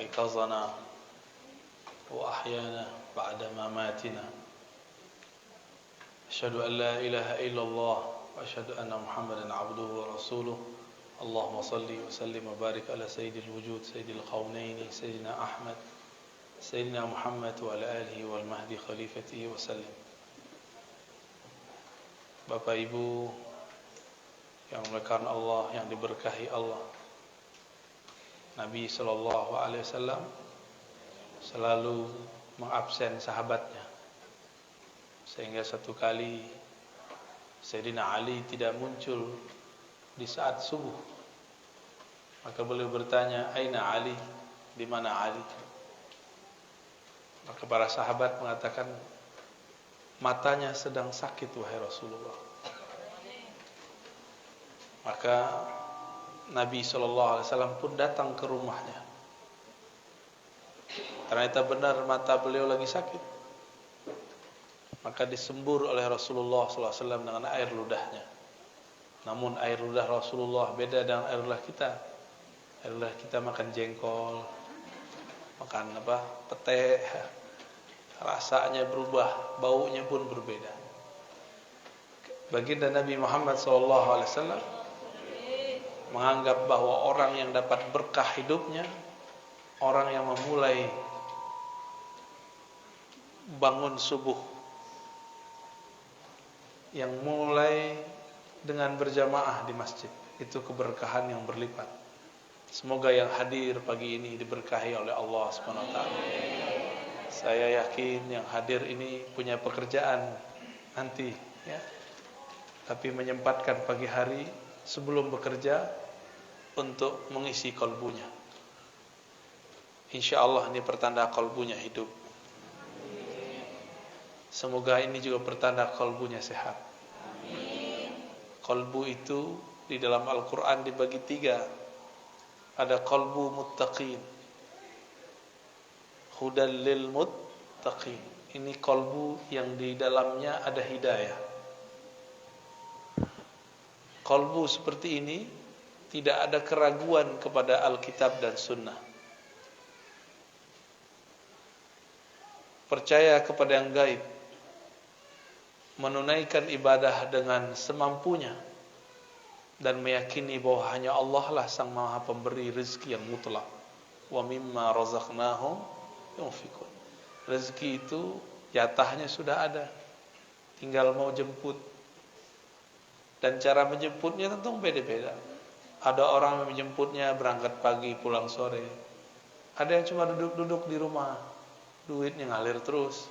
وأيقظنا وأحيانا بعد مماتنا أشهد أن لا إله إلا الله وأشهد أن محمدا عبده ورسوله اللهم صل وسلم وبارك على سيد الوجود سيد القومين سيدنا أحمد سيدنا محمد وعلى آله والمهدي خليفته وسلم. Bapak Ibu yang dimuliakan Allah, yang diberkahi Allah, Nabi SAW selalu mengabsen sahabatnya, sehingga satu kali Sayyidina Ali tidak muncul di saat subuh. Maka beliau bertanya, "Aina Ali?" Di mana Ali? Maka para sahabat mengatakan, matanya sedang sakit wahai Rasulullah. Maka Nabi SAW pun datang ke rumahnya. Ternyata benar mata beliau lagi sakit. Maka disembur oleh Rasulullah SAW dengan air ludahnya. Namun air ludah Rasulullah beda dengan air ludah kita. Air ludah kita makan jengkol, makan pete, rasanya berubah, baunya pun berbeda. Baginda Nabi Muhammad SAW menganggap bahwa orang yang dapat berkah hidupnya, orang yang memulai bangun subuh, yang mulai dengan berjamaah di masjid, itu keberkahan yang berlipat. Semoga yang hadir pagi ini diberkahi oleh Allah SWT. Saya yakin yang hadir ini punya pekerjaan nanti, ya. Tapi menyempatkan pagi hari sebelum bekerja untuk mengisi kolbunya. Insya Allah ini pertanda kolbunya hidup. Semoga ini juga pertanda kolbunya sehat. Kolbu itu di dalam Al-Quran dibagi 3. Ada kolbu muttaqin, hudal lil muttaqin. Ini kolbu yang di dalamnya ada hidayah. Kolbu seperti ini tidak ada keraguan kepada Alkitab dan Sunnah. Percaya kepada yang gaib, menunaikan ibadah dengan semampunya, dan meyakini bahwa hanya Allah lah sang maha pemberi rezeki yang mutlak. Wa mimma razaqnahum yunfikun. Rezeki itu jatahnya sudah ada, tinggal mau jemput. Dan cara menjemputnya tentu beda-beda. Ada orang yang menjemputnya berangkat pagi pulang sore. Ada yang cuma duduk-duduk di rumah, duitnya ngalir terus.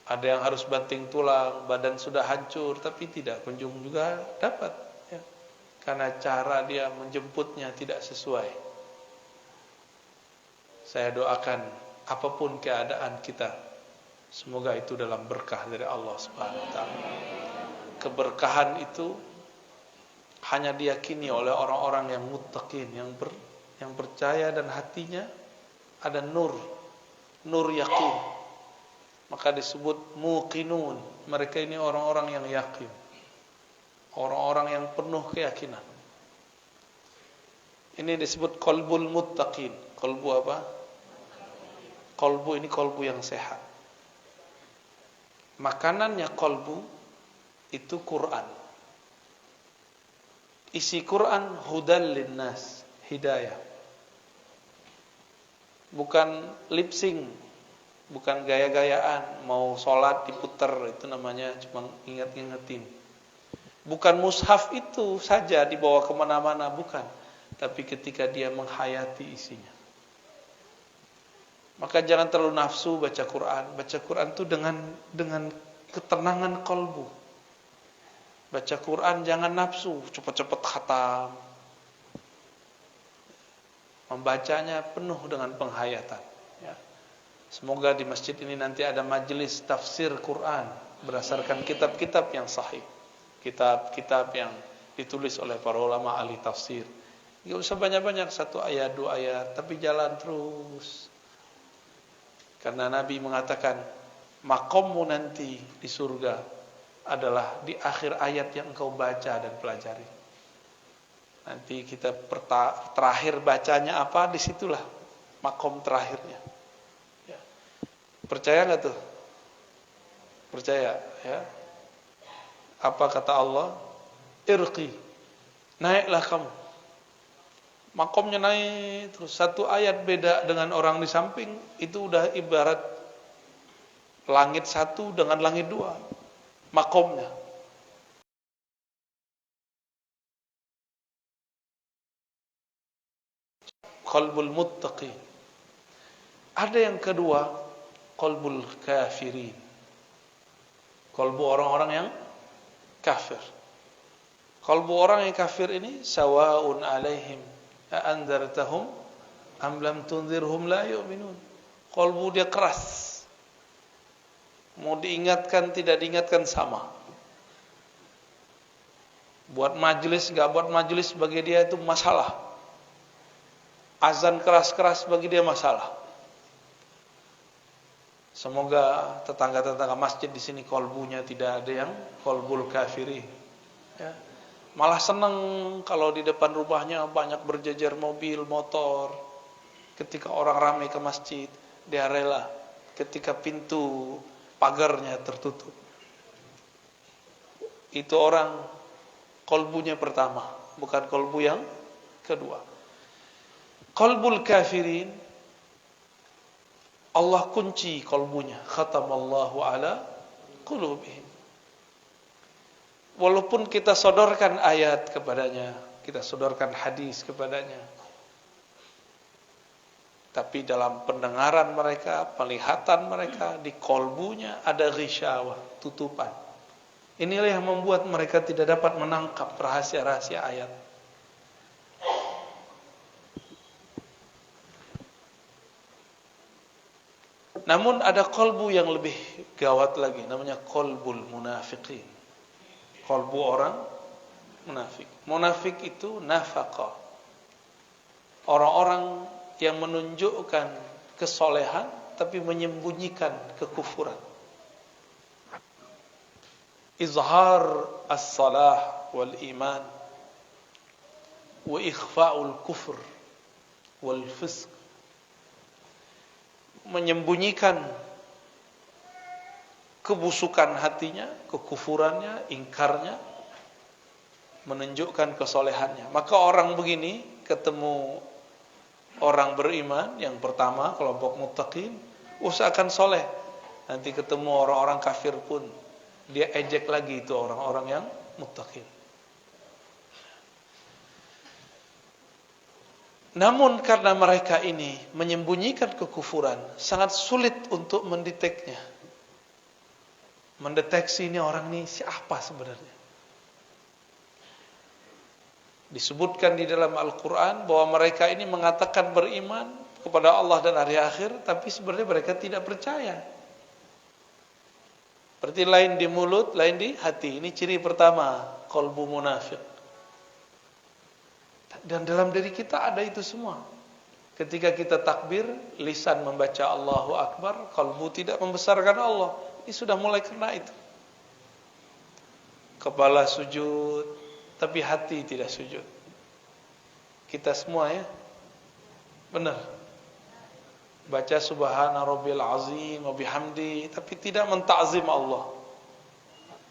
Ada yang harus banting tulang, badan sudah hancur tapi tidak kunjung juga dapat. Karena cara dia menjemputnya tidak sesuai. Saya doakan apapun keadaan kita, semoga itu dalam berkah dari Allah Subhanahu wa taala. Keberkahan itu hanya diyakini oleh orang-orang yang muttaqin, yang percaya dan hatinya ada nur yakin. Maka disebut muqinun. Mereka ini orang-orang yang yakin, orang-orang yang penuh keyakinan. Ini disebut qalbul muttaqin. Qalbu apa? Qalbu ini qalbu yang sehat. Makanannya qalbu itu Quran. Isi Quran hudal linnas, hidayah. Bukan lip sync, bukan gaya-gayaan, mau sholat diputer, itu namanya cuma ingat-ingetin. Bukan mushaf itu saja dibawa kemana-mana, bukan. Tapi ketika dia menghayati isinya. Maka jangan terlalu nafsu baca Quran. Baca Quran itu dengan ketenangan kalbu. Baca Quran jangan nafsu, cepat-cepat khatam. Membacanya penuh dengan penghayatan. Ya. Semoga di masjid ini nanti ada majelis tafsir Quran berdasarkan kitab-kitab yang sahih. Kitab-kitab yang ditulis oleh para ulama ahli tafsir. Enggak usah banyak-banyak, 1 ayat 2 ayat, tapi jalan terus. Karena Nabi mengatakan maqammu nanti di surga adalah di akhir ayat yang engkau baca dan pelajari. Nanti kita terakhir bacanya apa, disitulah makom terakhirnya. Ya. Percaya nggak tuh? Percaya, ya. Apa kata Allah? Irqi, naiklah kamu. Makomnya naik terus, satu ayat beda dengan orang di samping, itu udah ibarat langit satu dengan langit dua makomnya. Qalbul muttaqin. Ada yang kedua, qalbul kafirin, qalbu orang-orang yang kafir. Qalbu orang yang kafir ini sawaun alaihim a anzartahum am lam tunzirhum la yu'minun. Qalbu dia keras, mau diingatkan tidak diingatkan sama. Buat majelis enggak buat majelis bagi dia itu masalah. Azan keras-keras bagi dia masalah. Semoga tetangga-tetangga masjid di sini kolbunya tidak ada yang kolbul kafiri. Ya. Malah senang kalau di depan rumahnya banyak berjejer mobil, motor. Ketika orang ramai ke masjid, dia rela. Ketika pintu pagarnya tertutup. Itu orang kolbunya pertama, bukan kolbu yang kedua. Qalbul kafirin, Allah kunci kolbunya. Khatamallahu ala qulubihim. Walaupun kita sodorkan ayat kepadanya, kita sodorkan hadis kepadanya, tapi dalam pendengaran mereka, penglihatan mereka, di kolbunya ada ghisyawah, tutupan. Inilah yang membuat mereka tidak dapat menangkap rahasia-rahasia ayat. Namun ada kolbu yang lebih gawat lagi, namanya kolbul munafiqin. Kolbu orang munafik. Munafik itu nafaqah. Orang-orang yang menunjukkan kesolehan tapi menyembunyikan kekufuran. Izhar as-salah wal iman wa ikhfa'ul kufr wal fisq. Menyembunyikan kebusukan hatinya, kekufurannya, ingkarnya, menunjukkan kesolehannya. Maka orang begini ketemu orang beriman yang pertama, kelompok muttaqin, usahakan soleh. Nanti ketemu orang-orang kafir pun dia ejek lagi itu orang-orang yang muttaqin. Namun karena mereka ini menyembunyikan kekufuran, sangat sulit untuk mendeteknya. Mendeteksi ini orang ini siapa sebenarnya. Disebutkan di dalam Al-Quran bahwa mereka ini mengatakan beriman kepada Allah dan hari akhir, tapi sebenarnya mereka tidak percaya. Berarti lain di mulut, lain di hati. Ini ciri pertama, qalbu munafik. Dan dalam diri kita ada itu semua. Ketika kita takbir, lisan membaca Allahu Akbar, qalbu tidak membesarkan Allah. Ini sudah mulai kena itu. Kepala sujud, tapi hati tidak sujud. Kita semua ya, benar. Baca subhana rabbil azim wa bihamdi, tapi tidak mentakzim Allah.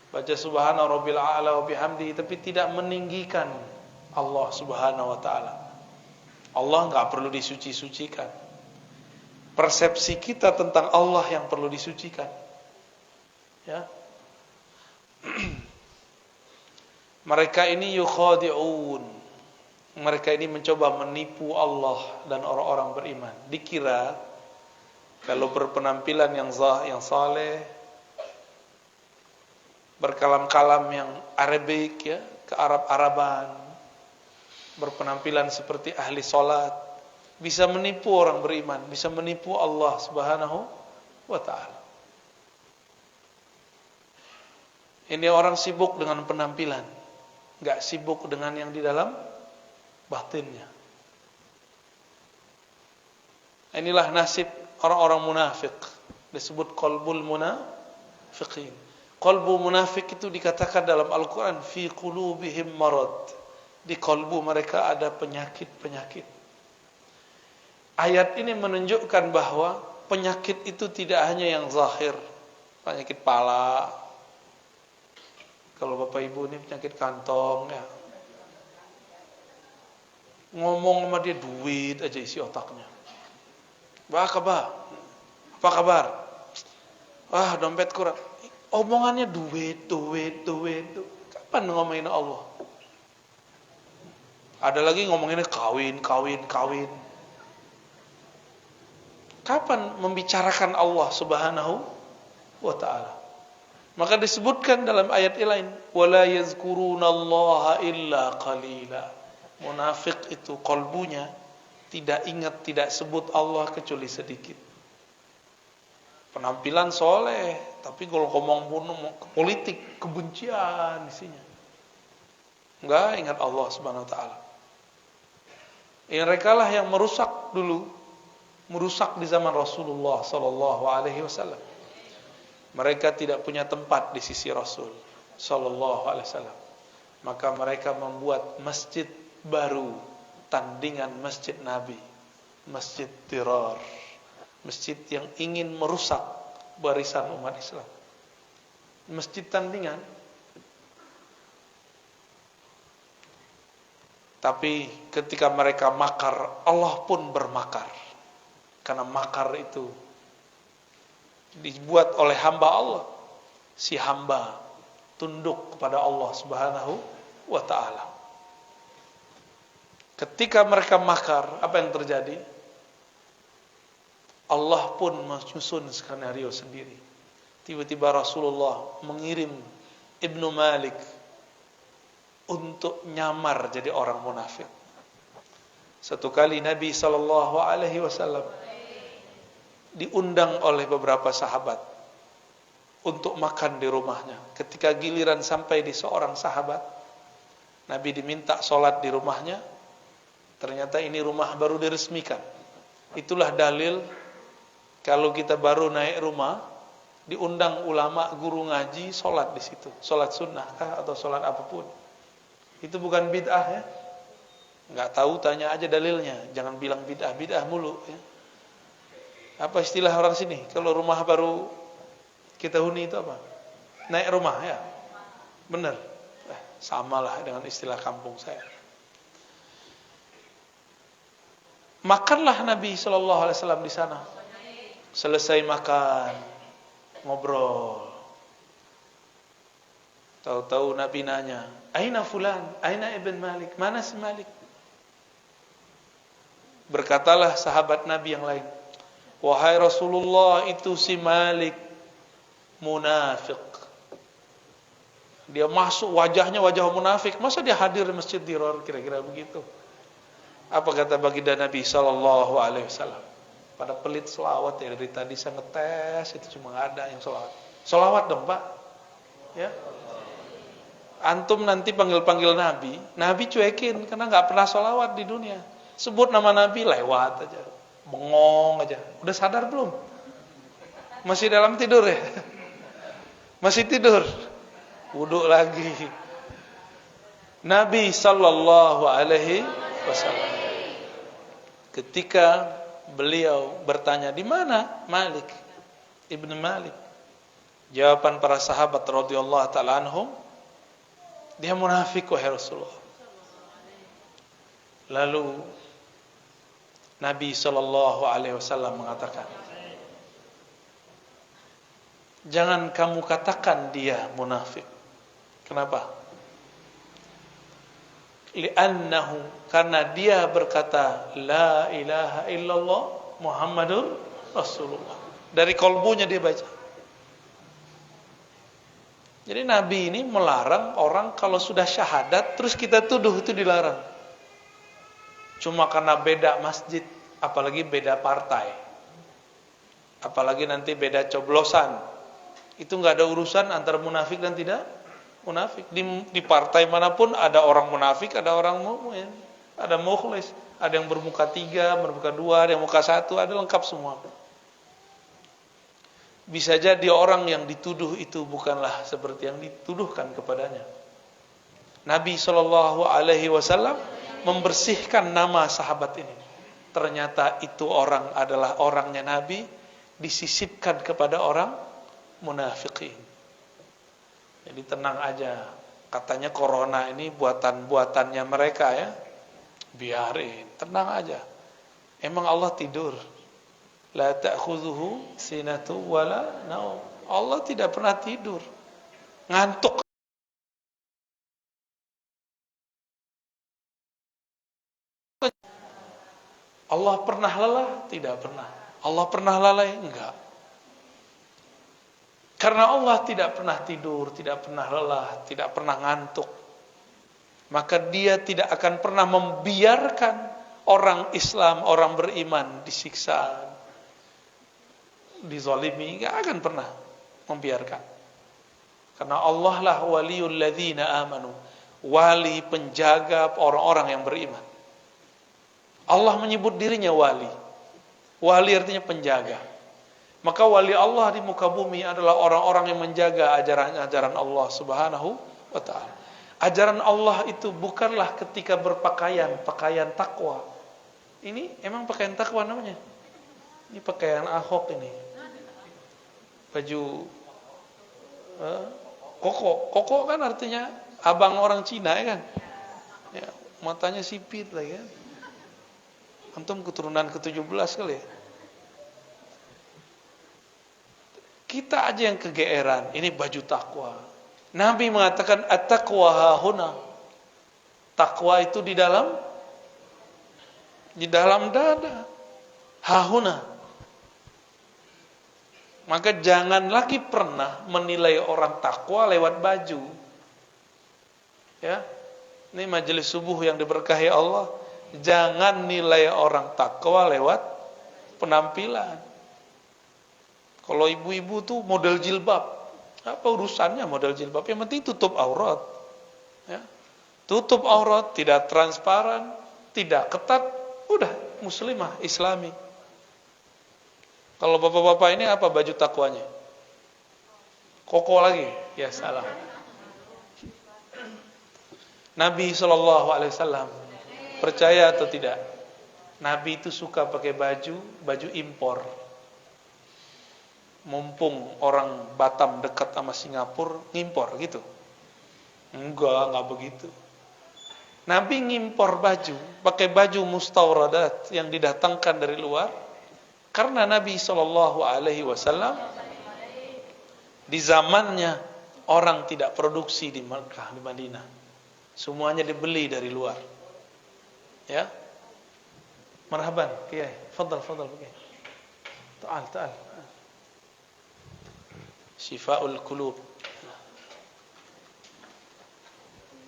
Baca subhana rabbil a'la wa bihamdi, tapi tidak meninggikan Allah subhanahu wa ta'ala. Allah enggak perlu disuci-sucikan. Persepsi kita tentang Allah yang perlu disucikan. Ya. Mereka ini yukhadi'un. Mereka ini mencoba menipu Allah dan orang-orang beriman. Dikira kalau berpenampilan yang saleh, berkalam-kalam yang Arabik ya, ke Arab-Araban, berpenampilan seperti ahli salat, bisa menipu orang beriman, bisa menipu Allah subhanahu wa ta'ala. Ini orang sibuk dengan penampilan, enggak sibuk dengan yang di dalam batinnya. Inilah nasib orang-orang munafik, disebut qalbul munafiqin. Qalbu munafik itu dikatakan dalam Al-Quran, fi qulubihim marad. Di kalbu mereka ada penyakit-penyakit. Ayat ini menunjukkan bahwa penyakit itu tidak hanya yang zahir, penyakit pala. Kalau Bapak Ibu ini penyakit kantong ya, ngomong sama dia duit aja isi otaknya. Apa kabar? Apa kabar? Wah, dompet kurang. Omongannya duit. Kapan ngomongin Allah? Ada lagi ngomonginnya kawin. Kapan membicarakan Allah Subhanahu wa ta'ala? Maka disebutkan dalam ayat lain, wala yazkurunallaha illa qalila. Munafik itu kalbunya tidak ingat, tidak sebut Allah kecuali sedikit. Penampilan soleh, tapi kalau ngomong politik, kebencian isinya. Enggak ingat Allah Subhanahu wa ta'ala. Mereka lah yang merusak di zaman Rasulullah sallallahu alaihi wasallam. Mereka tidak punya tempat di sisi Rasul sallallahu alaihi wasallam. Maka mereka membuat masjid baru, tandingan masjid Nabi, masjid Dirar, masjid yang ingin merusak barisan umat Islam. Masjid tandingan. Tapi ketika mereka makar, Allah pun bermakar. Karena makar itu dibuat oleh hamba Allah. Si hamba tunduk kepada Allah Subhanahu wa ta'ala. Ketika mereka makar, apa yang terjadi? Allah pun menyusun skenario sendiri. Tiba-tiba Rasulullah mengirim Ibnu Malik untuk nyamar jadi orang munafik. Satu kali Nabi SAW diundang oleh beberapa sahabat untuk makan di rumahnya. Ketika giliran sampai di seorang sahabat, Nabi diminta sholat di rumahnya. Ternyata ini rumah baru diresmikan. Itulah dalil kalau kita baru naik rumah, diundang ulama, guru ngaji, sholat di situ. Sholat sunnah kah atau sholat apapun. Itu bukan bid'ah ya. Nggak tahu, tanya aja dalilnya. Jangan bilang bid'ah mulu ya. Apa istilah orang sini? Kalau rumah baru kita huni itu apa? Naik rumah ya. Benar. Samalah dengan istilah kampung saya. Makanlah Nabi SAW di sana. Selesai makan, ngobrol. Tahu-tahu Nabi nanya, "Aina fulan? Aina ibn Malik? Mana si Malik?" Berkatalah sahabat Nabi yang lain, "Wahai Rasulullah, itu si Malik munafik. Dia masuk, wajahnya wajah munafik. Masa dia hadir di Masjid Dirar?" Kira-kira begitu. Apa kata baginda Nabi sallallahu alaihi wasallam? Pada pelit selawat ya, dari tadi saya ngetes itu cuma nggak ada yang selawat. Selawat dong Pak. Ya. Antum nanti panggil-panggil Nabi, Nabi cuekin karena nggak pernah selawat di dunia. Sebut nama Nabi lewat aja, bengong aja. Udah sadar belum? Masih dalam tidur ya? Masih tidur. Wudhu lagi. Nabi sallallahu alaihi wasallam ketika beliau bertanya, "Di mana Malik Ibnu Malik?" Jawaban para sahabat radhiyallahu taala anhum, "Dia munafik wahai Rasulullah." Lalu Nabi sallallahu alaihi wasallam mengatakan, "Jangan kamu katakan dia munafik." Kenapa? Li'annahu, karena dia berkata la ilaha illallah Muhammadur Rasulullah. Dari kalbunya dia baca. Jadi Nabi ini melarang orang kalau sudah syahadat terus kita tuduh, itu dilarang. Cuma karena beda masjid, apalagi beda partai, apalagi nanti beda coblosan, itu nggak ada urusan antara munafik dan tidak munafik. Di partai manapun ada orang munafik, ada orang mukmin, ada mukhlis, ada yang bermuka 3, bermuka 2, ada yang muka 1, ada lengkap semua. Bisa jadi orang yang dituduh itu bukanlah seperti yang dituduhkan kepadanya. Nabi SAW membersihkan nama sahabat ini. ternyata itu orang adalah orangnya Nabi, disisipkan kepada orang munafikin. Jadi tenang aja, katanya corona ini buatan-buatannya mereka ya, biarin, tenang aja. Emang Allah tidur? La ta'khudhuhu sinatu wala naum. Allah tidak pernah tidur, ngantuk. Allah pernah lelah? Tidak pernah. Allah pernah lalai? Enggak. Karena Allah tidak pernah tidur, tidak pernah lelah, tidak pernah ngantuk, maka Dia tidak akan pernah membiarkan orang Islam, orang beriman disiksa, dizalimi, enggak akan pernah membiarkan. Karena Allah lah waliyul ladzina amanu, wali penjaga orang-orang yang beriman. Allah menyebut dirinya wali. Wali artinya penjaga. Maka wali Allah di muka bumi adalah orang-orang yang menjaga ajaran-ajaran Allah Subhanahu wa ta'ala. Ajaran Allah itu bukanlah ketika berpakaian, pakaian takwa. Ini emang pakaian takwa namanya? Ini pakaian Ahok ini. Baju koko. Koko kan artinya abang orang Cina ya kan? Ya, matanya sipit lah ya. Antum keturunan ke-17 kali ya. Kita aja yang kegeeran, ini baju takwa. Nabi mengatakan at-taqwa hahuna. Takwa itu di dalam dada. Hahuna. Maka jangan lagi pernah menilai orang takwa lewat baju. Ya. Ini majelis subuh yang diberkahi Allah. Jangan nilai orang takwa lewat penampilan. Kalau ibu-ibu tuh model jilbab, apa urusannya model jilbab? Yang penting tutup aurat, ya. Tutup aurat, tidak transparan, tidak ketat, udah muslimah, islami. Kalau bapak-bapak ini apa baju takwanya? Koko lagi, ya salah. Nabi SAW, percaya atau tidak? Nabi itu suka pakai baju impor. Mumpung orang Batam dekat sama Singapura, ngimpor gitu. Enggak begitu. Nabi ngimpor baju, pakai baju mustawradat yang didatangkan dari luar. Karena Nabi SAW di zamannya orang tidak produksi di Makkah, di Madinah. Semuanya dibeli dari luar. Ya. Marhaban, Kiai. Fadal, Kiai. Ta'al. Shifaul qulub.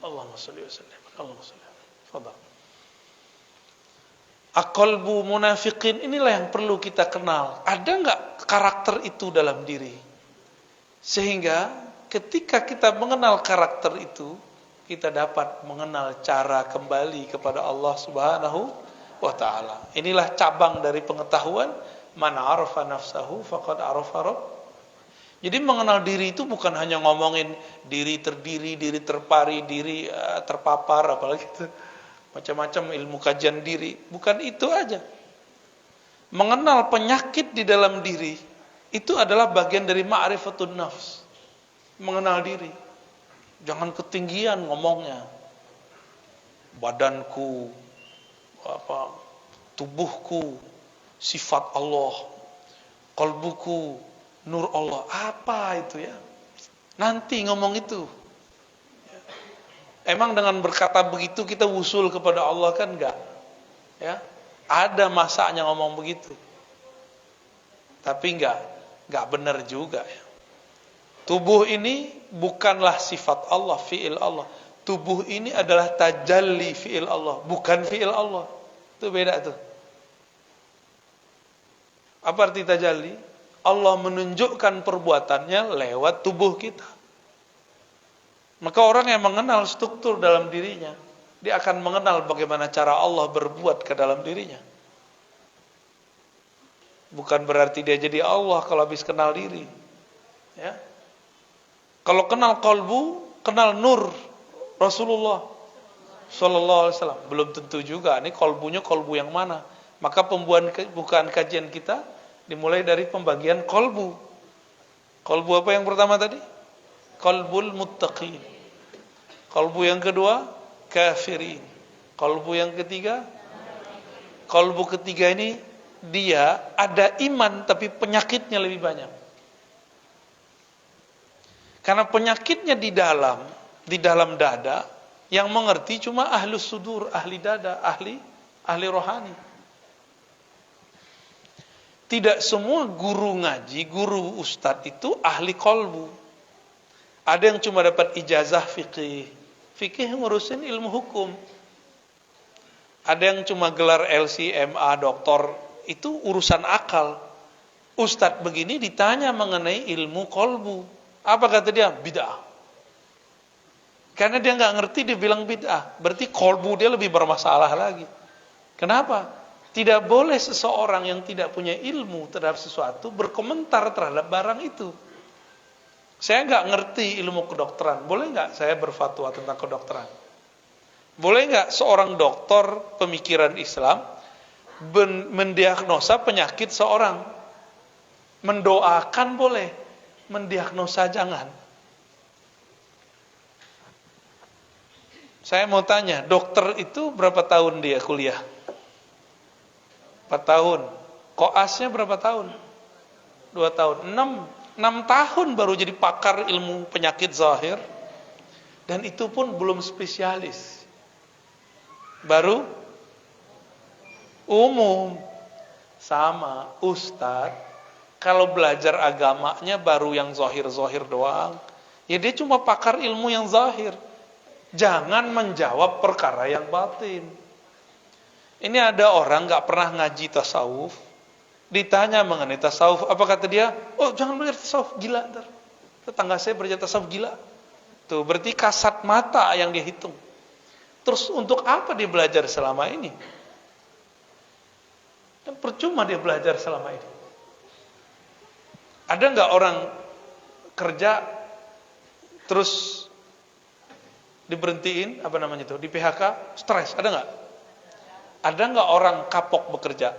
Allahumma shalli wa sallim. Allahumma shalli. Fadal. Aqalbu munafiqin, inilah yang perlu kita kenal. Ada enggak karakter itu dalam diri? Sehingga ketika kita mengenal karakter itu, kita dapat mengenal cara kembali kepada Allah Subhanahu wa ta'ala. Inilah cabang dari pengetahuan. Man arafa nafsahu faqad arafa rabb. Jadi mengenal diri itu bukan hanya ngomongin diri terdiri, diri terpari, diri terpapar, apalagi itu macam-macam ilmu kajian diri. Bukan itu aja. Mengenal penyakit di dalam diri itu adalah bagian dari ma'rifatun nafs. Mengenal diri. Jangan ketinggian ngomongnya. Badanku, tubuhku, sifat Allah, qalbuku, nur Allah, apa itu ya? Nanti ngomong itu. Emang dengan berkata begitu kita wusul kepada Allah kan enggak? Ya, ada masanya ngomong begitu. Tapi enggak benar juga ya. Tubuh ini bukanlah sifat Allah, fi'il Allah. Tubuh ini adalah tajalli fi'il Allah, bukan fi'il Allah. Itu beda tuh. Apa arti tajalli? Allah menunjukkan perbuatannya lewat tubuh kita. Maka orang yang mengenal struktur dalam dirinya, dia akan mengenal bagaimana cara Allah berbuat ke dalam dirinya. Bukan berarti dia jadi Allah kalau habis kenal diri. Ya. Kalau kenal qalbu, kenal nur Rasulullah sallallahu alaihi wasallam, belum tentu juga ini qalbunya qalbu yang mana. Maka pembukaan kajian kita dimulai dari pembagian kolbu. Kolbu apa yang pertama tadi? Kolbul muttaqin. Kolbu yang kedua, kafirin. Kolbu yang ketiga, kolbu ketiga ini dia ada iman tapi penyakitnya lebih banyak. Karena penyakitnya di dalam dada, yang mengerti cuma ahlus sudur, ahli dada, ahli rohani. Tidak semua guru ngaji, guru ustadz itu ahli kolbu. Ada yang cuma dapat ijazah fikih. Fikih ngurusin ilmu hukum. Ada yang cuma gelar LC, MA, doktor, itu urusan akal. Ustadz begini ditanya mengenai ilmu kolbu. Apa kata dia? Bid'ah. Karena dia nggak ngerti, dia bilang bid'ah. Berarti kolbu dia lebih bermasalah lagi. Kenapa? Tidak boleh seseorang yang tidak punya ilmu terhadap sesuatu berkomentar terhadap barang itu. Saya nggak ngerti ilmu kedokteran. Boleh nggak saya berfatwa tentang kedokteran? Boleh nggak seorang dokter pemikiran Islam mendiagnosa penyakit seorang? Mendoakan boleh, mendiagnosa jangan. Saya mau tanya, dokter itu berapa tahun dia kuliah? 4 tahun. Koasnya berapa tahun? 2 tahun. 6 tahun baru jadi pakar ilmu penyakit zahir. Dan itu pun belum spesialis. Baru umum. Sama ustadz, kalau belajar agamanya baru yang zahir-zahir doang, ya dia cuma pakar ilmu yang zahir. Jangan menjawab perkara yang batin. Ini ada orang gak pernah ngaji tasawuf, ditanya mengenai tasawuf, apa kata dia? Oh, jangan belajar tasawuf, gila ntar. Tetangga saya belajar tasawuf, gila. Tuh, berarti kasat mata yang dia hitung. Terus untuk apa dia belajar selama ini? Dan percuma dia belajar selama ini. Ada nggak orang kerja terus diberhentiin, apa namanya itu, di PHK, stres? Ada nggak? Ada nggak orang kapok bekerja?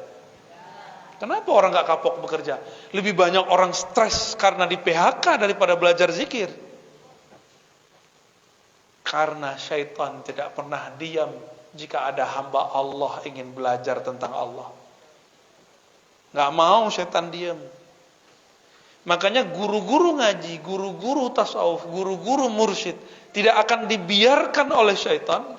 Kenapa orang nggak kapok bekerja? Lebih banyak orang stres karena di PHK daripada belajar zikir. Karena syaitan tidak pernah diam jika ada hamba Allah ingin belajar tentang Allah. Nggak mau syaitan diam. Makanya guru-guru ngaji, guru-guru tasawuf, guru-guru mursyid tidak akan dibiarkan oleh syaitan,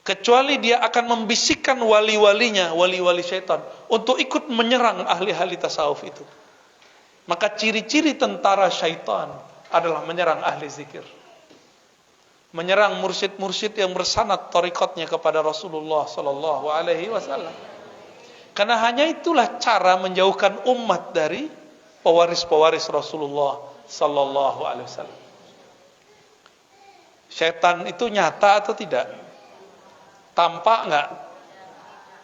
kecuali dia akan membisikkan wali-walinya, wali-wali syaitan, untuk ikut menyerang ahli-ahli tasawuf itu. Maka ciri-ciri tentara syaitan adalah menyerang ahli zikir, menyerang mursyid-mursyid yang bersanad tarikatnya kepada Rasulullah sallallahu alaihi wasallam. Karena hanya itulah cara menjauhkan umat dari pewaris-pewaris Rasulullah sallallahu alaihi wasallam. Syaitan itu nyata atau tidak? Tampak enggak?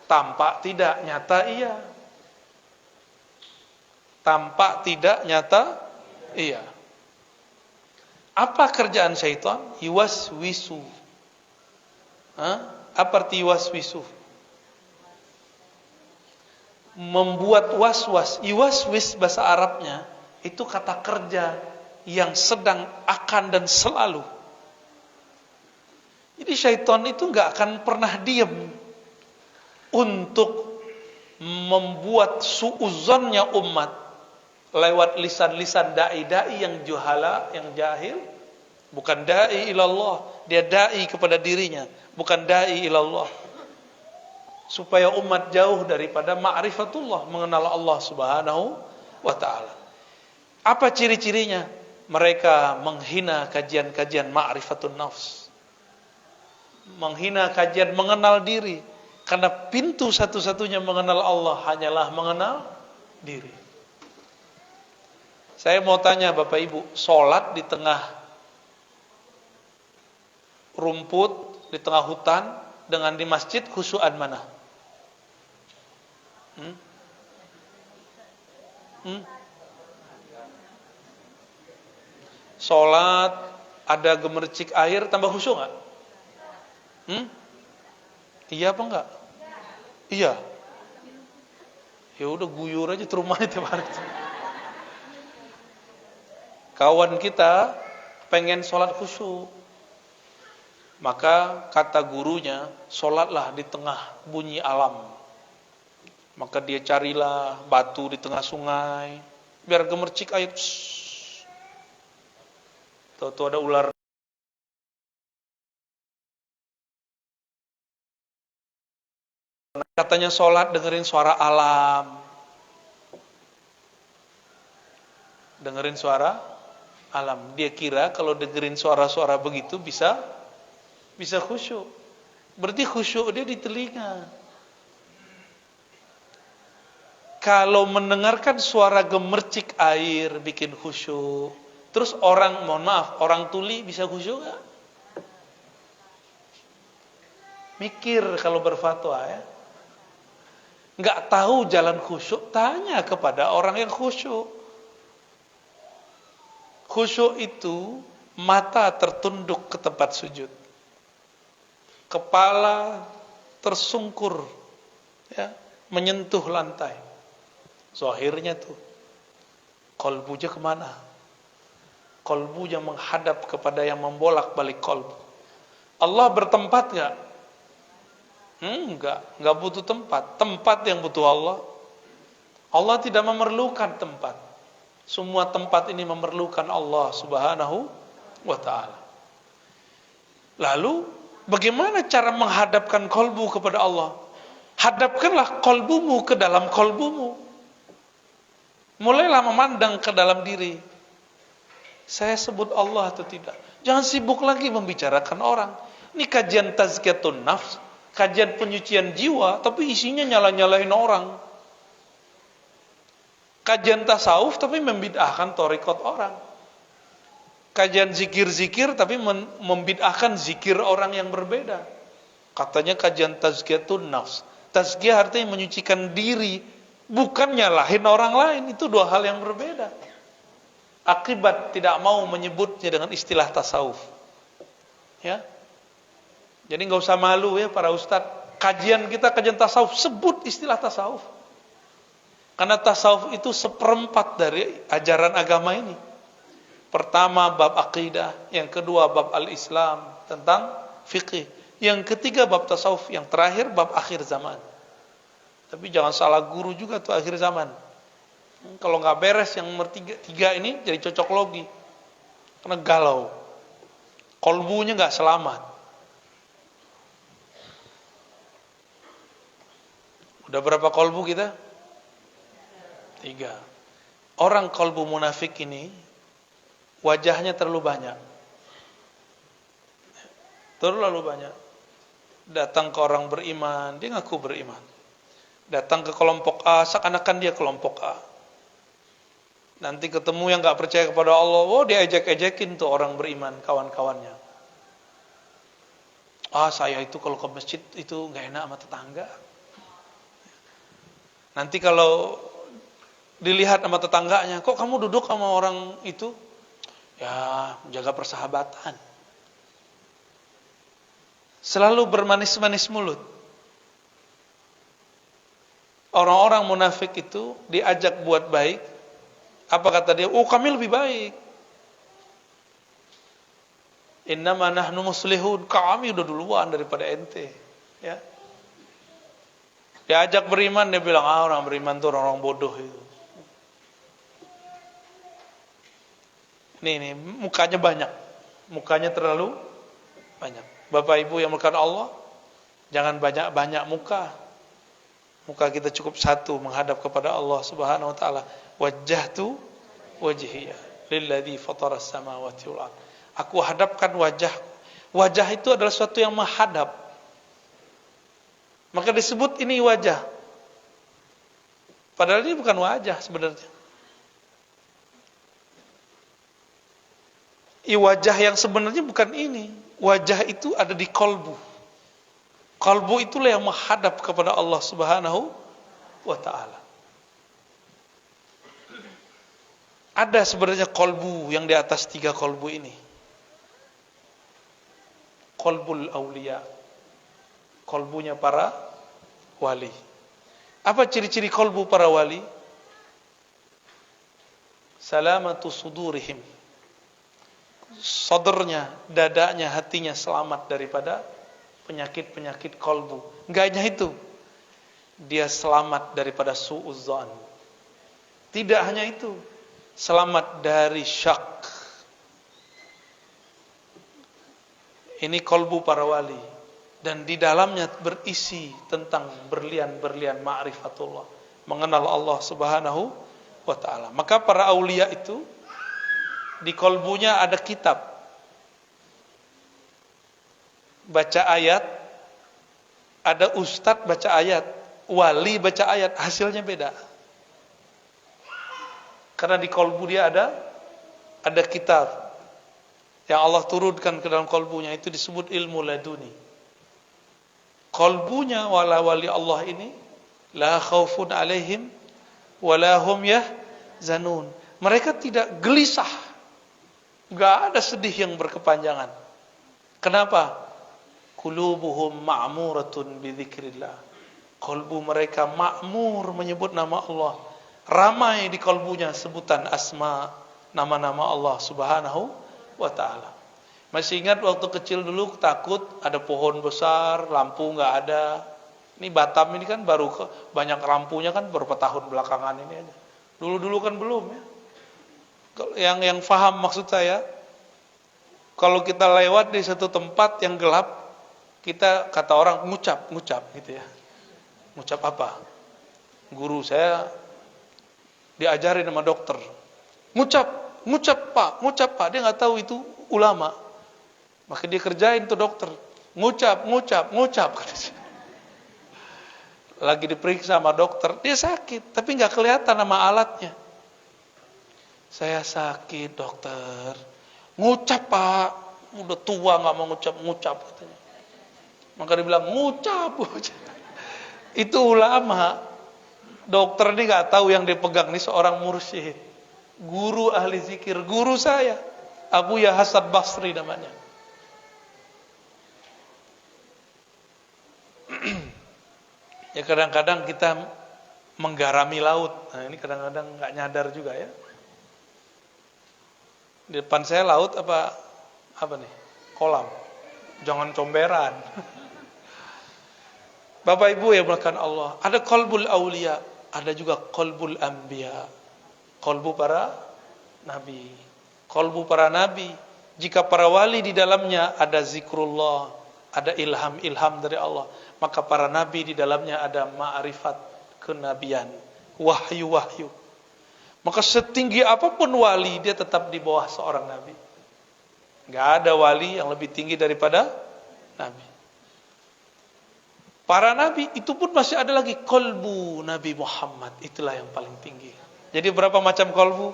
Tampak tidak, nyata iya. Tampak tidak, nyata iya. Apa kerjaan syaitan? Yuwaswisu. Apa arti yuwaswisu? Membuat was-was. Yuwaswis bahasa Arabnya itu kata kerja yang sedang, akan, dan selalu. Jadi syaitan itu gak akan pernah diam untuk membuat suuzonnya umat lewat lisan-lisan da'i-da'i yang juhala, yang jahil. Bukan da'i ilallah, dia da'i kepada dirinya, bukan da'i ilallah. Supaya umat jauh daripada ma'rifatullah, mengenal Allah subhanahu wa ta'ala. Apa ciri-cirinya? Mereka menghina kajian-kajian ma'rifatun nafs, menghina kajian mengenal diri. Karena pintu satu-satunya mengenal Allah hanyalah mengenal diri. Saya mau tanya Bapak Ibu, sholat di tengah rumput, di tengah hutan, dengan di masjid, khusyuan mana? Sholat ada gemercik air tambah khusyuk nggak? Iya apa enggak? Iya. Ya udah guyur aja terus rumahnya tiap hari. Kawan kita pengen sholat khusyuk. Maka kata gurunya, sholatlah di tengah bunyi alam. Maka dia carilah batu di tengah sungai, biar gemercik air. Tahu-tahu ada ular. Katanya sholat dengerin suara alam. Dengerin suara alam. Dia kira kalau dengerin suara-suara begitu bisa khusyuk. Berarti khusyuk dia di telinga. Kalau mendengarkan suara gemercik air bikin khusyuk. Terus orang, mohon maaf, orang tuli bisa khusyuk gak? Mikir kalau berfatwa ya. Gak tahu jalan khusyuk, tanya kepada orang yang khusyuk. Khusyuk itu mata tertunduk ke tempat sujud. Kepala tersungkur, ya, menyentuh lantai. Zahirnya tuh, kolbunya kemana? Kolbunya menghadap kepada yang membolak-balik kolbu. Allah bertempat gak? Enggak butuh tempat. Tempat yang butuh Allah. Allah tidak memerlukan tempat. Semua tempat ini memerlukan Allah Subhanahu wa ta'ala. Lalu bagaimana cara menghadapkan kolbu kepada Allah? Hadapkanlah kolbumu ke dalam kolbumu. Mulailah memandang ke dalam diri. Saya sebut Allah atau tidak? Jangan sibuk lagi membicarakan orang. Ini kajian tazkiyatun nafs, kajian penyucian jiwa, tapi isinya nyala-nyalain orang. Kajian tasawuf tapi membid'ahkan thariqat orang. Kajian zikir-zikir tapi membid'ahkan zikir orang yang berbeda. Katanya kajian tazkiyatun nafs. Tazkiyah artinya menyucikan diri, bukan nyalahin orang lain. Itu dua hal yang berbeda. Akibat tidak mau menyebutnya dengan istilah tasawuf. Ya. Jadi nggak usah malu ya para ustadz. Kajian kita kajian tasawuf, sebut istilah tasawuf. Karena tasawuf itu seperempat dari ajaran agama ini. Pertama bab akidah, yang kedua bab al-Islam tentang fikih, yang ketiga bab tasawuf, yang terakhir bab akhir zaman. Tapi jangan salah guru juga tuh akhir zaman. Kalau nggak beres yang nomor tiga ini jadi cocok logi, karena galau, kolbunya nggak selamat. Udah berapa kolbu kita? 3. Orang kolbu munafik ini wajahnya terlalu banyak. Terlalu banyak. Datang ke orang beriman, dia ngaku beriman. Datang ke kelompok A, seakan-akan dia kelompok A. Nanti ketemu yang gak percaya kepada Allah, oh dia ejek-ejekin tuh orang beriman, kawan-kawannya. Saya itu kalau ke masjid itu gak enak sama tetangga. Nanti kalau dilihat sama tetangganya, kok kamu duduk sama orang itu? Ya, jaga persahabatan. Selalu bermanis-manis mulut. Orang-orang munafik itu diajak buat baik. Apa kata dia? Oh, kami lebih baik. Innama nahnu muslihun. Kami udah duluan daripada ente. Ya. Diajak beriman, dia bilang, orang beriman itu orang-orang bodoh itu. Ini mukanya banyak. Mukanya terlalu banyak. Bapak Ibu yang melakukan Allah, jangan banyak-banyak muka. Muka kita cukup satu menghadap kepada Allah Subhanahu wa taala. Wajjahtu wajhiya lilladzi fataras samawati wal ard. Aku hadapkan wajahku. Wajah itu adalah sesuatu yang menghadap. Maka disebut ini wajah. Padahal ini bukan wajah sebenarnya. Wajah yang sebenarnya bukan ini. Wajah itu ada di kolbu. Kolbu itulah yang menghadap kepada Allah Subhanahu wa ta'ala. Ada sebenarnya kolbu yang di atas 3 kolbu ini. Kolbul aulia. Kolbunya para wali. Apa ciri-ciri kolbu para wali? Salamatu sudurihim. Sodornya, dadanya, hatinya selamat daripada penyakit-penyakit kolbu. Enggak hanya itu, dia selamat daripada su'uzzan. Tidak hanya itu, selamat dari syak. Ini kolbu para wali, dan di dalamnya berisi tentang berlian-berlian ma'rifatullah, mengenal Allah Subhanahu wa ta'ala. Maka para aulia itu di kolbunya ada kitab, baca ayat, ada ustadz baca ayat, wali baca ayat, hasilnya beda. Karena di kolbu dia ada kitab yang Allah turunkan ke dalam kolbunya, itu disebut ilmu laduni. Kolbunya wali Allah ini la khaufun alaihim wala hum yahzanun. Mereka tidak gelisah, enggak ada sedih yang berkepanjangan. Kenapa? Qulubuhum ma'muratun bi dzikrillah. Kolbu mereka makmur menyebut nama Allah. Ramai di kolbunya sebutan asma, nama-nama Allah Subhanahu wa ta'ala. Masih ingat waktu kecil dulu takut ada pohon besar, lampu nggak ada. Ini Batam ini kan baru banyak lampunya kan beberapa tahun belakangan ini aja. Dulu-dulu kan belum ya. Yang faham maksud saya, kalau kita lewat di satu tempat yang gelap, kita kata orang ngucap gitu ya. Ngucap apa? Guru saya diajarin sama dokter. Ngucap Pak. Dia nggak tahu itu ulama. Maka dia kerjain tuh dokter. Ngucap. Lagi diperiksa sama dokter, dia sakit, tapi nggak kelihatan nama alatnya. Saya sakit dokter. Ngucap Pak. Udah tua nggak mau ngucap katanya. Maka dia bilang ngucap. Itu ulama. Dokter ini nggak tahu yang dipegang ini seorang mursyid, guru ahli zikir, guru saya, Abu Hasan Basri namanya. Ya kadang-kadang kita menggarami laut. Nah, ini kadang-kadang nggak nyadar juga ya. Di depan saya laut apa nih? Kolam. Jangan comberan. Bapak Ibu yang melakukan Allah, ada qalbul aulia, ada juga qalbul anbiya, qalbu para nabi. Qalbu para nabi, jika para wali di dalamnya ada zikrullah, ada ilham dari Allah, maka para nabi di dalamnya ada ma'rifat kenabian, wahyu. Maka setinggi apapun wali, dia tetap di bawah seorang nabi. Gak ada wali yang lebih tinggi daripada nabi. Para nabi itu pun masih ada lagi kolbu Nabi Muhammad, itulah yang paling tinggi. Jadi berapa macam kolbu?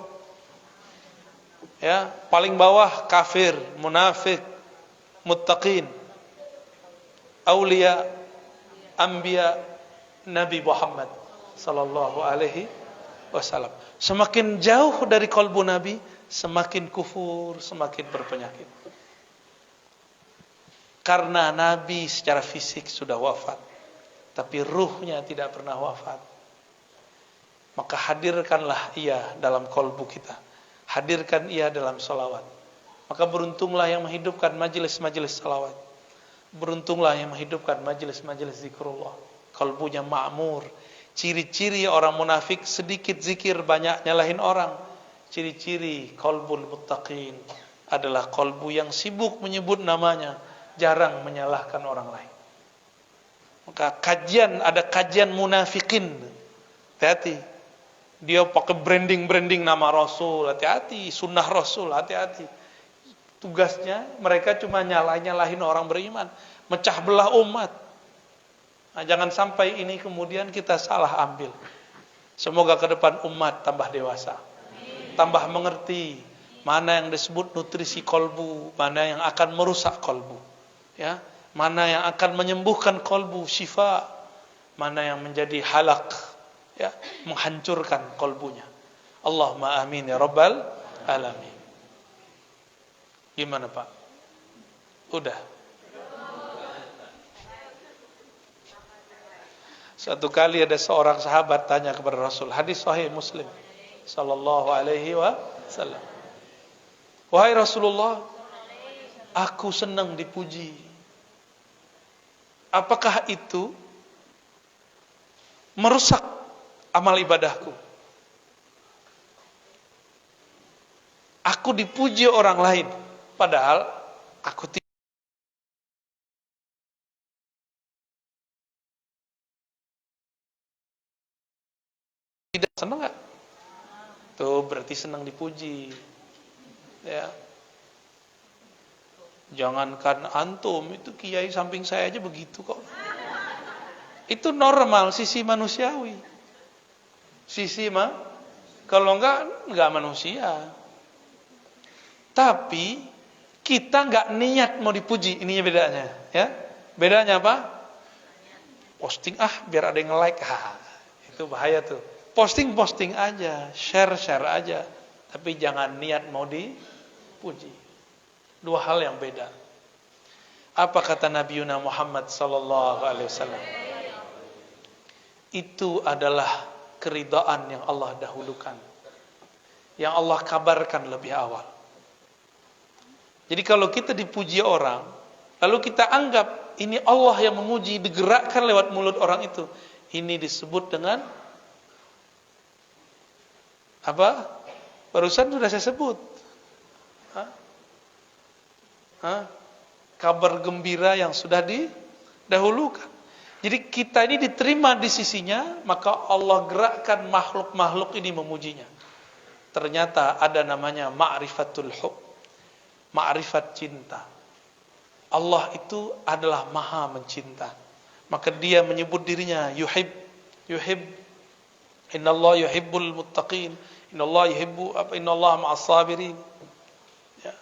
Ya, paling bawah kafir, munafik, muttaqin, aulia, anbiya, Nabi Muhammad sallallahu alaihi wasallam. Semakin jauh dari kolbu Nabi, semakin kufur, semakin berpenyakit. Karena Nabi secara fisik sudah wafat, tapi ruhnya tidak pernah wafat. Maka hadirkanlah ia dalam kolbu kita. Hadirkan ia dalam salawat. Maka beruntunglah yang menghidupkan majelis-majelis salawat. Beruntunglah yang menghidupkan majelis-majelis zikrullah. Kolbunya ma'mur. Ciri-ciri orang munafik sedikit zikir, banyak nyalahin orang. Ciri-ciri kolbul muttaqin adalah kolbu yang sibuk menyebut namanya, jarang menyalahkan orang lain. Maka ada kajian munafikin. Hati-hati. Dia pakai branding nama Rasul, hati-hati. Sunnah Rasul, hati-hati. Tugasnya mereka cuma nyalahin orang beriman, mecah belah umat. Nah, jangan sampai ini kemudian kita salah ambil. Semoga ke depan umat tambah dewasa, tambah mengerti mana yang disebut nutrisi kolbu, mana yang akan merusak kolbu. Ya, mana yang akan menyembuhkan kolbu, syifa, mana yang menjadi halak, ya, menghancurkan kolbunya. Allahumma amin ya rabbal alamin. Gimana Pak? Udah. Suatu kali ada seorang sahabat tanya kepada Rasul, hadis sahih Muslim sallallahu alaihi wasallam. Wahai Rasulullah, aku senang dipuji. Apakah itu merusak amal ibadahku? Aku dipuji orang lain, padahal aku tidak senang gak? Tuh berarti senang dipuji. Ya. Jangankan antum, itu kiai samping saya aja begitu kok. Itu normal, sisi manusiawi. Kalau enggak manusia. Tapi kita enggak niat mau dipuji, ininya bedanya, ya. Bedanya apa? Posting biar ada yang like. Itu bahaya tuh. Posting aja, share aja. Tapi jangan niat mau dipuji. Dua hal yang beda. Apa kata Nabi Muhammad sallallahu alaihi wasallam? Itu adalah keridaan yang Allah dahulukan, yang Allah kabarkan lebih awal. Jadi kalau kita dipuji orang, lalu kita anggap ini Allah yang memuji, digerakkan lewat mulut orang itu, ini disebut dengan apa? Barusan sudah saya sebut. Kabar gembira yang sudah didahulukan. Jadi kita ini diterima di sisinya, maka Allah gerakkan makhluk-makhluk ini memujinya. Ternyata ada namanya ma'rifatul hub, ma'rifat cinta. Allah itu adalah maha mencinta. Maka dia menyebut dirinya yuhib. Innallaha yuhibbul muttaqin. Innallaha ma'as sabirin. Ya.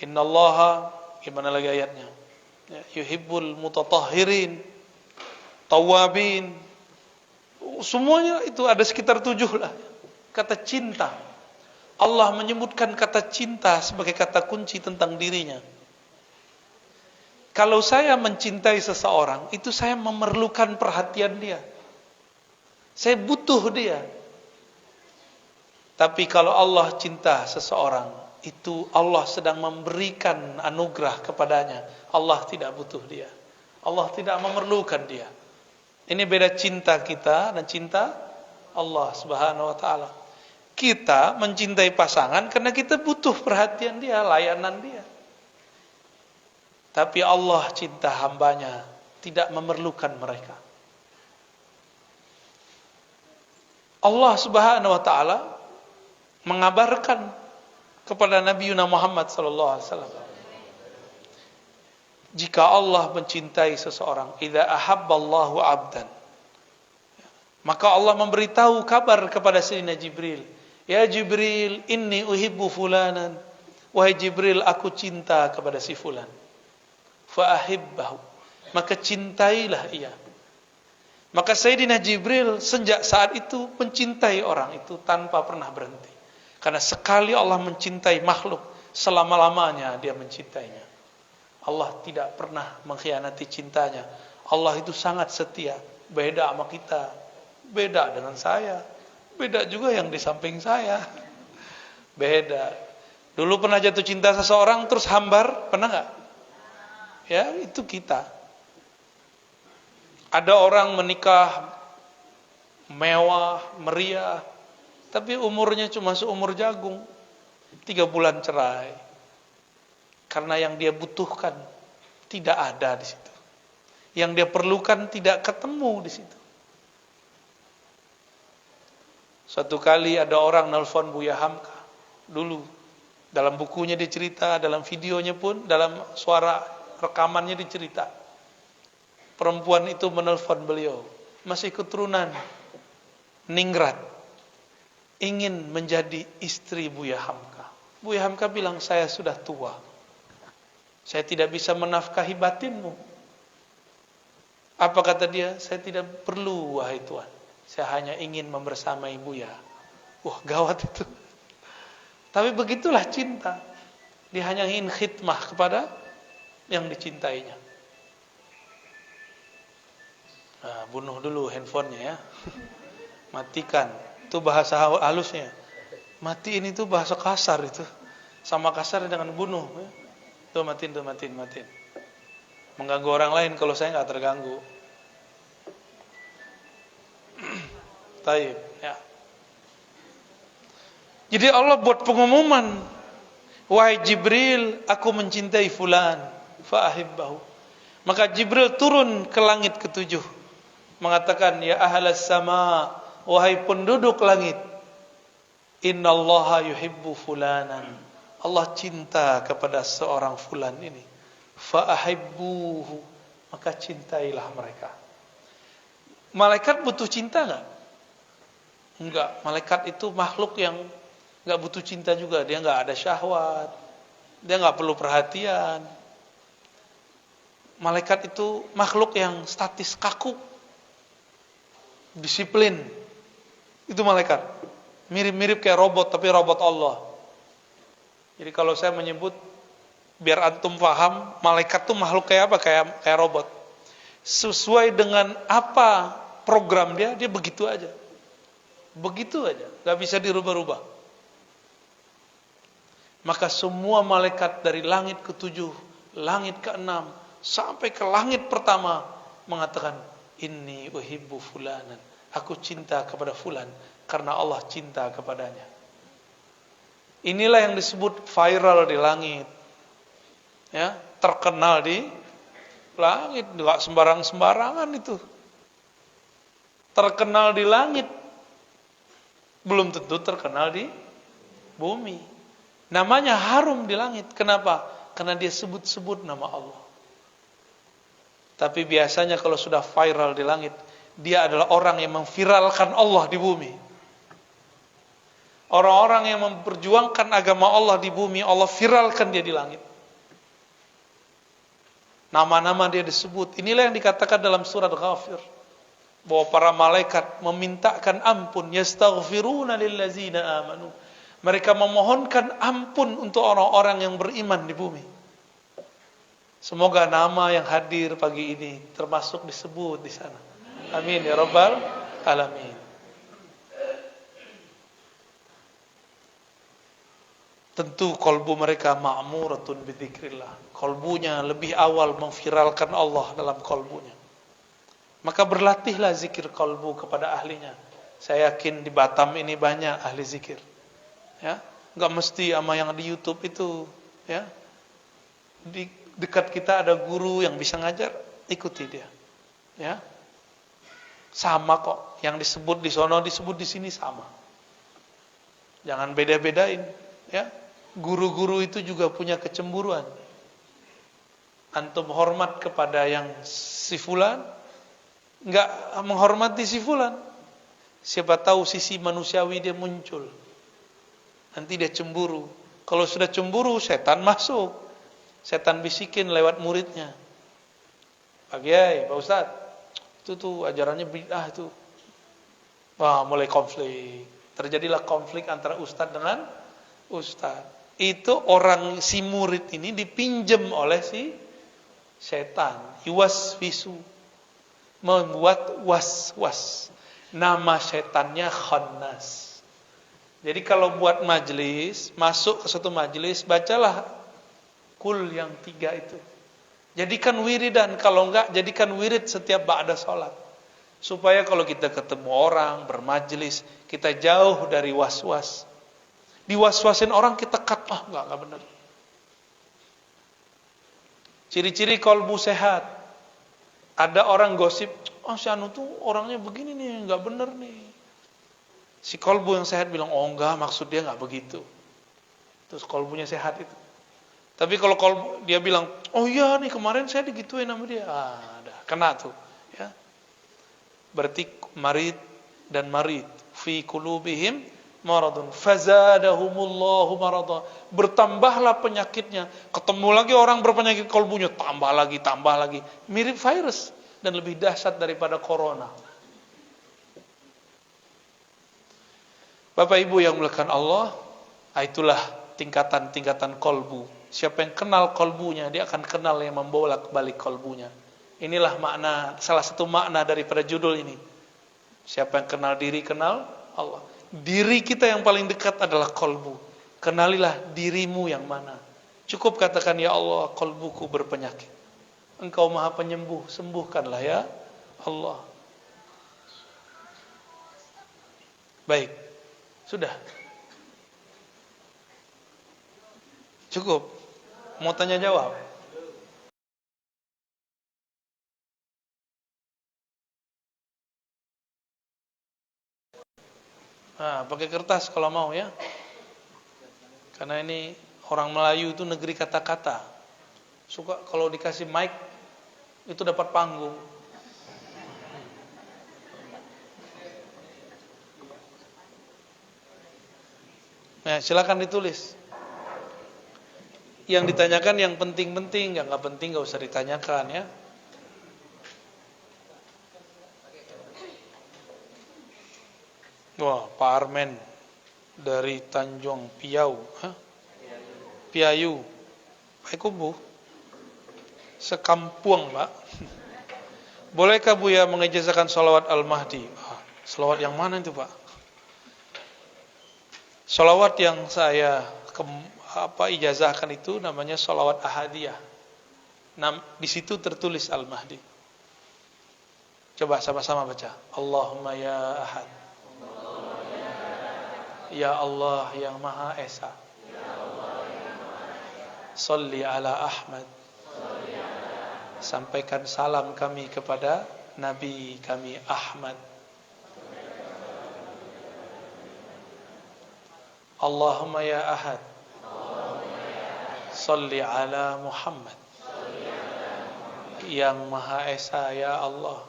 Innallaha, gimana lagi ayatnya? Ya, yuhibbul mutatahhirin, tawabin. Semuanya itu ada sekitar 7 lah. Kata cinta. Allah menyebutkan kata cinta sebagai kata kunci tentang dirinya. Kalau saya mencintai seseorang, itu saya memerlukan perhatian dia. Saya butuh dia. Tapi kalau Allah cinta seseorang, itu Allah sedang memberikan anugerah kepadanya. Allah tidak butuh dia. Allah tidak memerlukan dia. Ini beda cinta kita dan cinta Allah Subhanahu wa taala. Kita mencintai pasangan karena kita butuh perhatian dia, layanan dia. Tapi Allah cinta hambanya, tidak memerlukan mereka. Allah Subhanahu wa taala mengabarkan kepada Nabi Muhammad sallallahu alaihi wasallam, jika Allah mencintai seseorang, idza ahabballahu 'abdan, maka Allah memberitahu kabar kepada Sayyidina Jibril, ya Jibril, inni uhibbu fulanan, wahai Jibril, aku cinta kepada si fulan, fa ahibbahu, maka cintailah ia. Maka Sayyidina Jibril sejak saat itu mencintai orang itu tanpa pernah berhenti. Karena sekali Allah mencintai makhluk, selama-lamanya dia mencintainya. Allah tidak pernah mengkhianati cintanya. Allah itu sangat setia. Beda sama kita, beda dengan saya, beda juga yang di samping saya. Beda. Dulu pernah jatuh cinta seseorang terus hambar, pernah gak? Ya, itu kita. Ada orang menikah mewah, meriah, tapi umurnya cuma seumur jagung. 3 bulan cerai. Karena yang dia butuhkan tidak ada di situ. Yang dia perlukan tidak ketemu di situ. Suatu kali ada orang nelpon Buya Hamka. Dulu dalam bukunya dicerita, dalam videonya pun, dalam suara rekamannya dicerita. Perempuan itu menelpon beliau, masih keturunan ningrat, ingin menjadi istri Buya Hamka. Buya Hamka bilang, saya sudah tua, saya tidak bisa menafkahi batinmu. Apa kata dia? Saya tidak perlu, wahai Tuan, saya hanya ingin membersamai Buya. Wah, gawat itu. Tapi begitulah cinta. Dia hanya ingin khidmah kepada yang dicintainya. Nah, bunuh dulu handphonenya ya. Matikan. Itu bahasa halusnya. Matiin itu bahasa kasar itu. Sama kasar dengan bunuh. Tuh matiin. Mengganggu orang lain kalau saya nggak terganggu. Taib, ya. Jadi Allah buat pengumuman, wahai Jibril, aku mencintai fulan, fa'ahibbahu. Maka Jibril turun ke langit ketujuh, mengatakan, ya ahlas sama, wahai penduduk langit, innallaha yuhibbu fulanan. Allah cinta kepada seorang fulan ini. Fa'ahibbuhu, maka cintailah mereka. Malaikat butuh cinta enggak? Enggak, malaikat itu makhluk yang enggak butuh cinta juga. Dia enggak ada syahwat, dia enggak perlu perhatian. Malaikat itu makhluk yang statis, kaku, disiplin. Itu malaikat. Mirip-mirip kayak robot, tapi robot Allah. Jadi kalau saya menyebut, biar antum paham, malaikat itu makhluk kayak apa? Kayak robot. Sesuai dengan apa program dia begitu aja. Begitu aja, gak bisa dirubah-rubah. Maka semua malaikat dari langit ke-7, langit ke-6, sampai ke langit pertama mengatakan, inni uhibbu fulanan, aku cinta kepada fulan karena Allah cinta kepadanya. Inilah yang disebut viral di langit, ya, terkenal di langit. Gak sembarangan itu. Terkenal di langit belum tentu terkenal di bumi. Namanya harum di langit. Kenapa? Karena dia sebut-sebut nama Allah. Tapi biasanya kalau sudah viral di langit, dia adalah orang yang memviralkan Allah di bumi. Orang-orang yang memperjuangkan agama Allah di bumi, Allah viralkan dia di langit. Nama-nama dia disebut. Inilah yang dikatakan dalam surat Ghafir, bahwa para malaikat memintakan ampun, yastaghfiruna lillazina amanu. Mereka memohonkan ampun untuk orang-orang yang beriman di bumi. Semoga nama yang hadir pagi ini termasuk disebut di sana. Amin ya rabbal alamin. Tentu kolbu mereka ma'muratun bidzikrillah. Kolbunya lebih awal memviralkan Allah dalam kolbunya. Maka berlatihlah zikir kolbu kepada ahlinya. Saya yakin di Batam ini banyak ahli zikir. Ya, enggak mesti sama yang di YouTube itu, ya. Di dekat kita ada guru yang bisa ngajar, ikuti dia. Ya. Sama kok, yang disebut di sono disebut di sini sama. Jangan beda-bedain, ya. Guru-guru itu juga punya kecemburuan. Antum hormat kepada yang si fulan, enggak menghormati si fulan. Siapa tahu sisi manusiawi dia muncul. Nanti dia cemburu. Kalau sudah cemburu, setan masuk. Setan bisikin lewat muridnya. Pak Kiai, Pak Ustadz, itu tuh ajarannya bid'ah itu. Wah, mulai konflik. Terjadilah konflik antara ustadz dengan ustadz. Itu orang si murid ini dipinjem oleh si setan. Yuwaswisu, membuat was-was. Nama setannya Khannas. Jadi kalau buat majelis, masuk ke suatu majelis, bacalah kul yang 3 itu. Jadikan wiridan, kalau enggak jadikan wirid setiap ba'da sholat. Supaya kalau kita ketemu orang, bermajelis, kita jauh dari was-was. Diwas-wasin orang kita cut, enggak benar. Ciri-ciri kolbu sehat. Ada orang gosip, si Anu tuh orangnya begini nih, enggak benar nih. Si kolbu yang sehat bilang, oh enggak, maksud dia enggak begitu. Terus kolbunya sehat itu. Tapi kalau kolbu dia bilang, oh iya nih kemarin saya digituin sama dia, ada kena tuh, ya. Berarti marid dan marid fi qulubihim maradun fazadahumullahu marada. Bertambahlah penyakitnya. Ketemu lagi orang berpenyakit kolbunya, tambah lagi. Mirip virus dan lebih dahsyat daripada corona. Bapak Ibu yang mulakan Allah, itulah tingkatan-tingkatan kolbu. Siapa yang kenal kolbunya, dia akan kenal yang membolak-balik kolbunya. Inilah makna, salah satu makna daripada judul ini. Siapa yang kenal diri, kenal Allah. Diri kita yang paling dekat adalah kolbu. Kenalilah dirimu yang mana. Cukup katakan, ya Allah, kolbuku berpenyakit. Engkau maha penyembuh, sembuhkanlah ya Allah. Baik, sudah. Cukup. Mau tanya jawab? Nah, pakai kertas kalau mau ya. Karena ini orang Melayu itu negeri kata-kata. Suka kalau dikasih mic itu dapat panggung. Nah, silakan ditulis. Yang ditanyakan yang penting-penting, yang nggak penting nggak usah ditanyakan ya. Wah, Pak Armen dari Tanjung Piau, Piayu, Pak Kubu, sekampung Pak. Bolehkah Buya mengijazahkan sholawat Al-Mahdi? Sholawat yang mana itu Pak? Sholawat yang saya ijazahkan itu namanya sholawat ahadiyah. Di situ tertulis Al-Mahdi. Coba sama-sama baca. Allahumma ya ahad. Ya Allah yang Maha Esa. Sholli ala Ahmad. Sampaikan salam kami kepada Nabi kami Ahmad. Allahumma ya ahad. Sholli ala Muhammad. Yang Maha Esa ya Allah.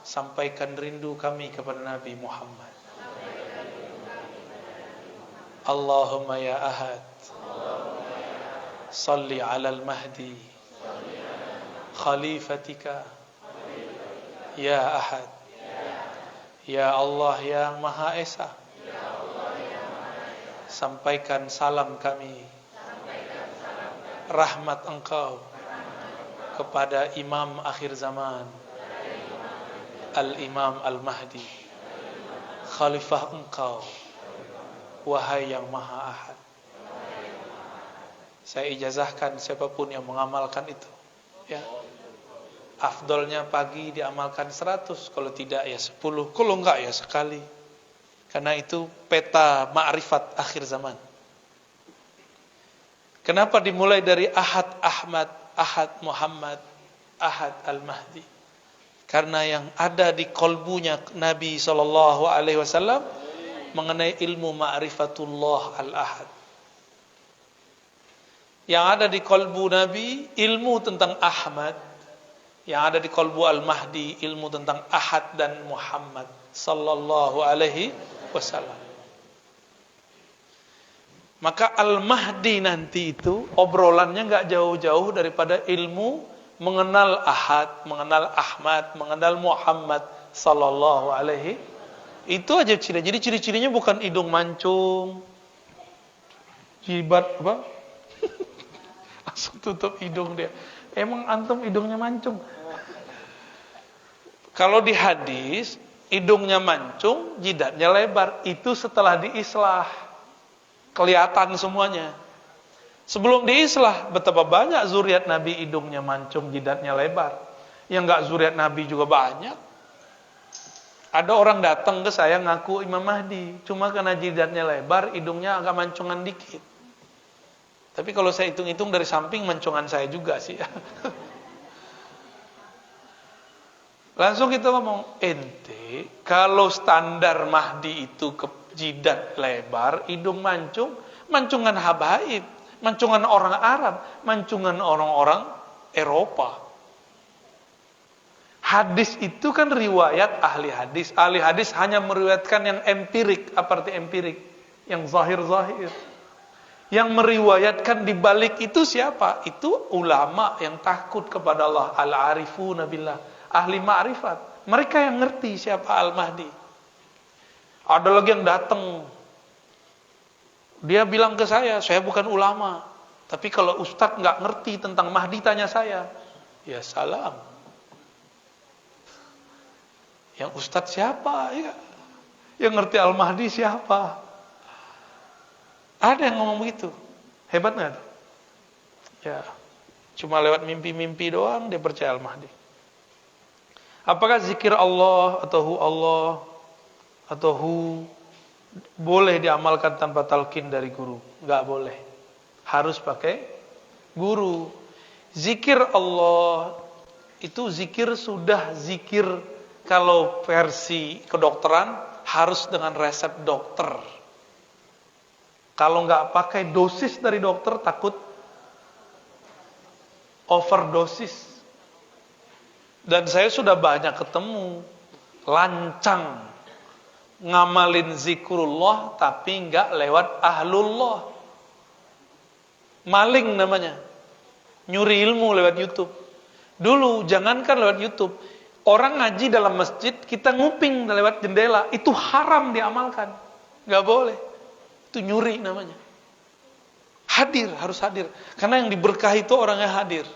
Sampaikan rindu kami kepada Nabi Muhammad. Allahumma ya ahad. Salli ala al-mahdi khalifatika ya ahad. Ya Allah yang Maha Esa, sampaikan salam kami, rahmat Engkau kepada Imam akhir zaman, Al-Imam Al-Mahdi, Khalifah Engkau, wahai yang Maha Ahad. Saya ijazahkan siapapun yang mengamalkan itu ya. Afdolnya pagi diamalkan 100, kalau tidak ya 10, kalau enggak ya sekali. Karena itu peta ma'rifat akhir zaman. Kenapa dimulai dari Ahad Ahmad, Ahad Muhammad, Ahad Al-Mahdi? Karena yang ada di kolbunya Nabi SAW mengenai ilmu ma'rifatullah Al-Ahad. Yang ada di kolbu Nabi ilmu tentang Ahmad, yang ada di kolbu Al-Mahdi ilmu tentang Ahad dan Muhammad sallallahu alaihi wasallam. Maka Al-Mahdi nanti itu obrolannya enggak jauh-jauh daripada ilmu mengenal Ahad, mengenal Ahmad, mengenal Muhammad sallallahu alaihi. Itu aja ciri. Jadi ciri-cirinya bukan hidung mancung, jibat apa? Langsung tutup hidung dia. Emang antum hidungnya mancung? Kalau di hadis, hidungnya mancung, jidatnya lebar. Itu setelah diislah. Kelihatan semuanya. Sebelum diislah, betapa banyak zuriat Nabi hidungnya mancung, jidatnya lebar. Yang enggak zuriat Nabi juga banyak. Ada orang datang ke saya ngaku Imam Mahdi. Cuma karena jidatnya lebar, hidungnya agak mancungan dikit. Tapi kalau saya hitung-hitung dari samping mancungan saya juga sih. Langsung kita ngomong, ente kalau standar Mahdi itu ke jidat lebar, hidung mancung, mancungan habaib, mancungan orang Arab, mancungan orang-orang Eropa. Hadis itu kan riwayat ahli hadis. Ahli hadis hanya meriwayatkan yang empirik. Apa arti empirik? Yang zahir-zahir. Yang meriwayatkan di balik itu siapa? Itu ulama yang takut kepada Allah, al-arifuna billah, ahli ma'rifat. Mereka yang ngerti siapa Al-Mahdi. Ada lagi yang datang, dia bilang ke saya bukan ulama, Tapi kalau ustadz nggak ngerti tentang Mahdi, tanya saya, ya salam. Yang ustadz siapa? Ya. Yang ngerti Al-Mahdi siapa? Ada yang ngomong begitu. Hebat nggak? Ya, cuma lewat mimpi-mimpi doang dia percaya Al-Mahdi. Apakah zikir Allah atau hu Allah atau hu boleh diamalkan tanpa talqin dari guru? Nggak boleh. Harus pakai guru. Zikir Allah itu zikir sudah zikir, kalau versi kedokteran harus dengan resep dokter. Kalau nggak pakai dosis dari dokter, takut overdosis. Dan saya sudah banyak ketemu lancang ngamalin zikrullah tapi nggak lewat ahlullah. Maling namanya. Nyuri ilmu lewat YouTube. Dulu jangankan lewat YouTube, orang ngaji dalam masjid, kita nguping lewat jendela, itu haram diamalkan. Nggak boleh. Itu nyuri namanya. Hadir, harus hadir. Karena yang diberkahi itu orang yang hadir.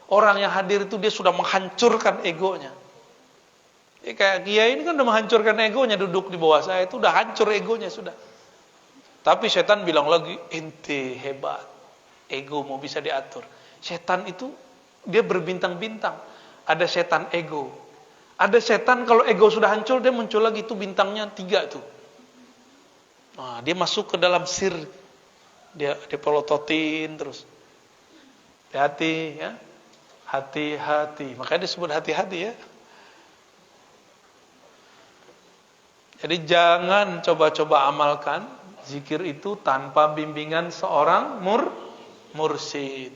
Orang yang hadir itu dia sudah menghancurkan egonya. Ya, kayak Kiai ini kan udah menghancurkan egonya, duduk di bawah saya itu udah hancur egonya sudah. Tapi setan bilang lagi, ente hebat, ego mau bisa diatur. Setan itu dia berbintang-bintang. Ada setan ego. Ada setan kalau ego sudah hancur, dia muncul lagi, itu bintangnya 3 tuh. Nah, dia masuk ke dalam sir. Dia pelototin terus. Hati-hati ya. Hati-hati. Makanya disebut hati-hati ya. Jadi jangan coba-coba amalkan zikir itu tanpa bimbingan seorang mursyid.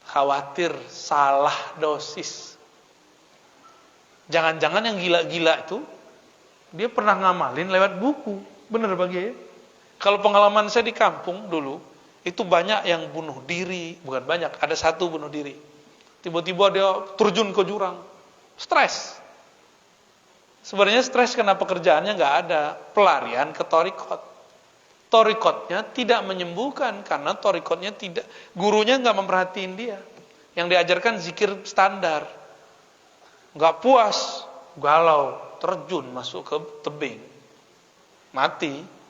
Khawatir salah dosis. Jangan-jangan yang gila-gila itu dia pernah ngamalin lewat buku. Bener Pak Kiai? Kalau pengalaman saya di kampung dulu, itu banyak yang bunuh diri. Bukan banyak, ada satu bunuh diri. Tiba-tiba dia terjun ke jurang. Stres. Sebenarnya stres karena pekerjaannya nggak ada. Pelarian ke torikot. Torikotnya tidak menyembuhkan karena torikotnya tidak, gurunya nggak memperhatiin dia. Yang diajarkan zikir standar. Nggak puas, galau, terjun masuk ke tebing, mati.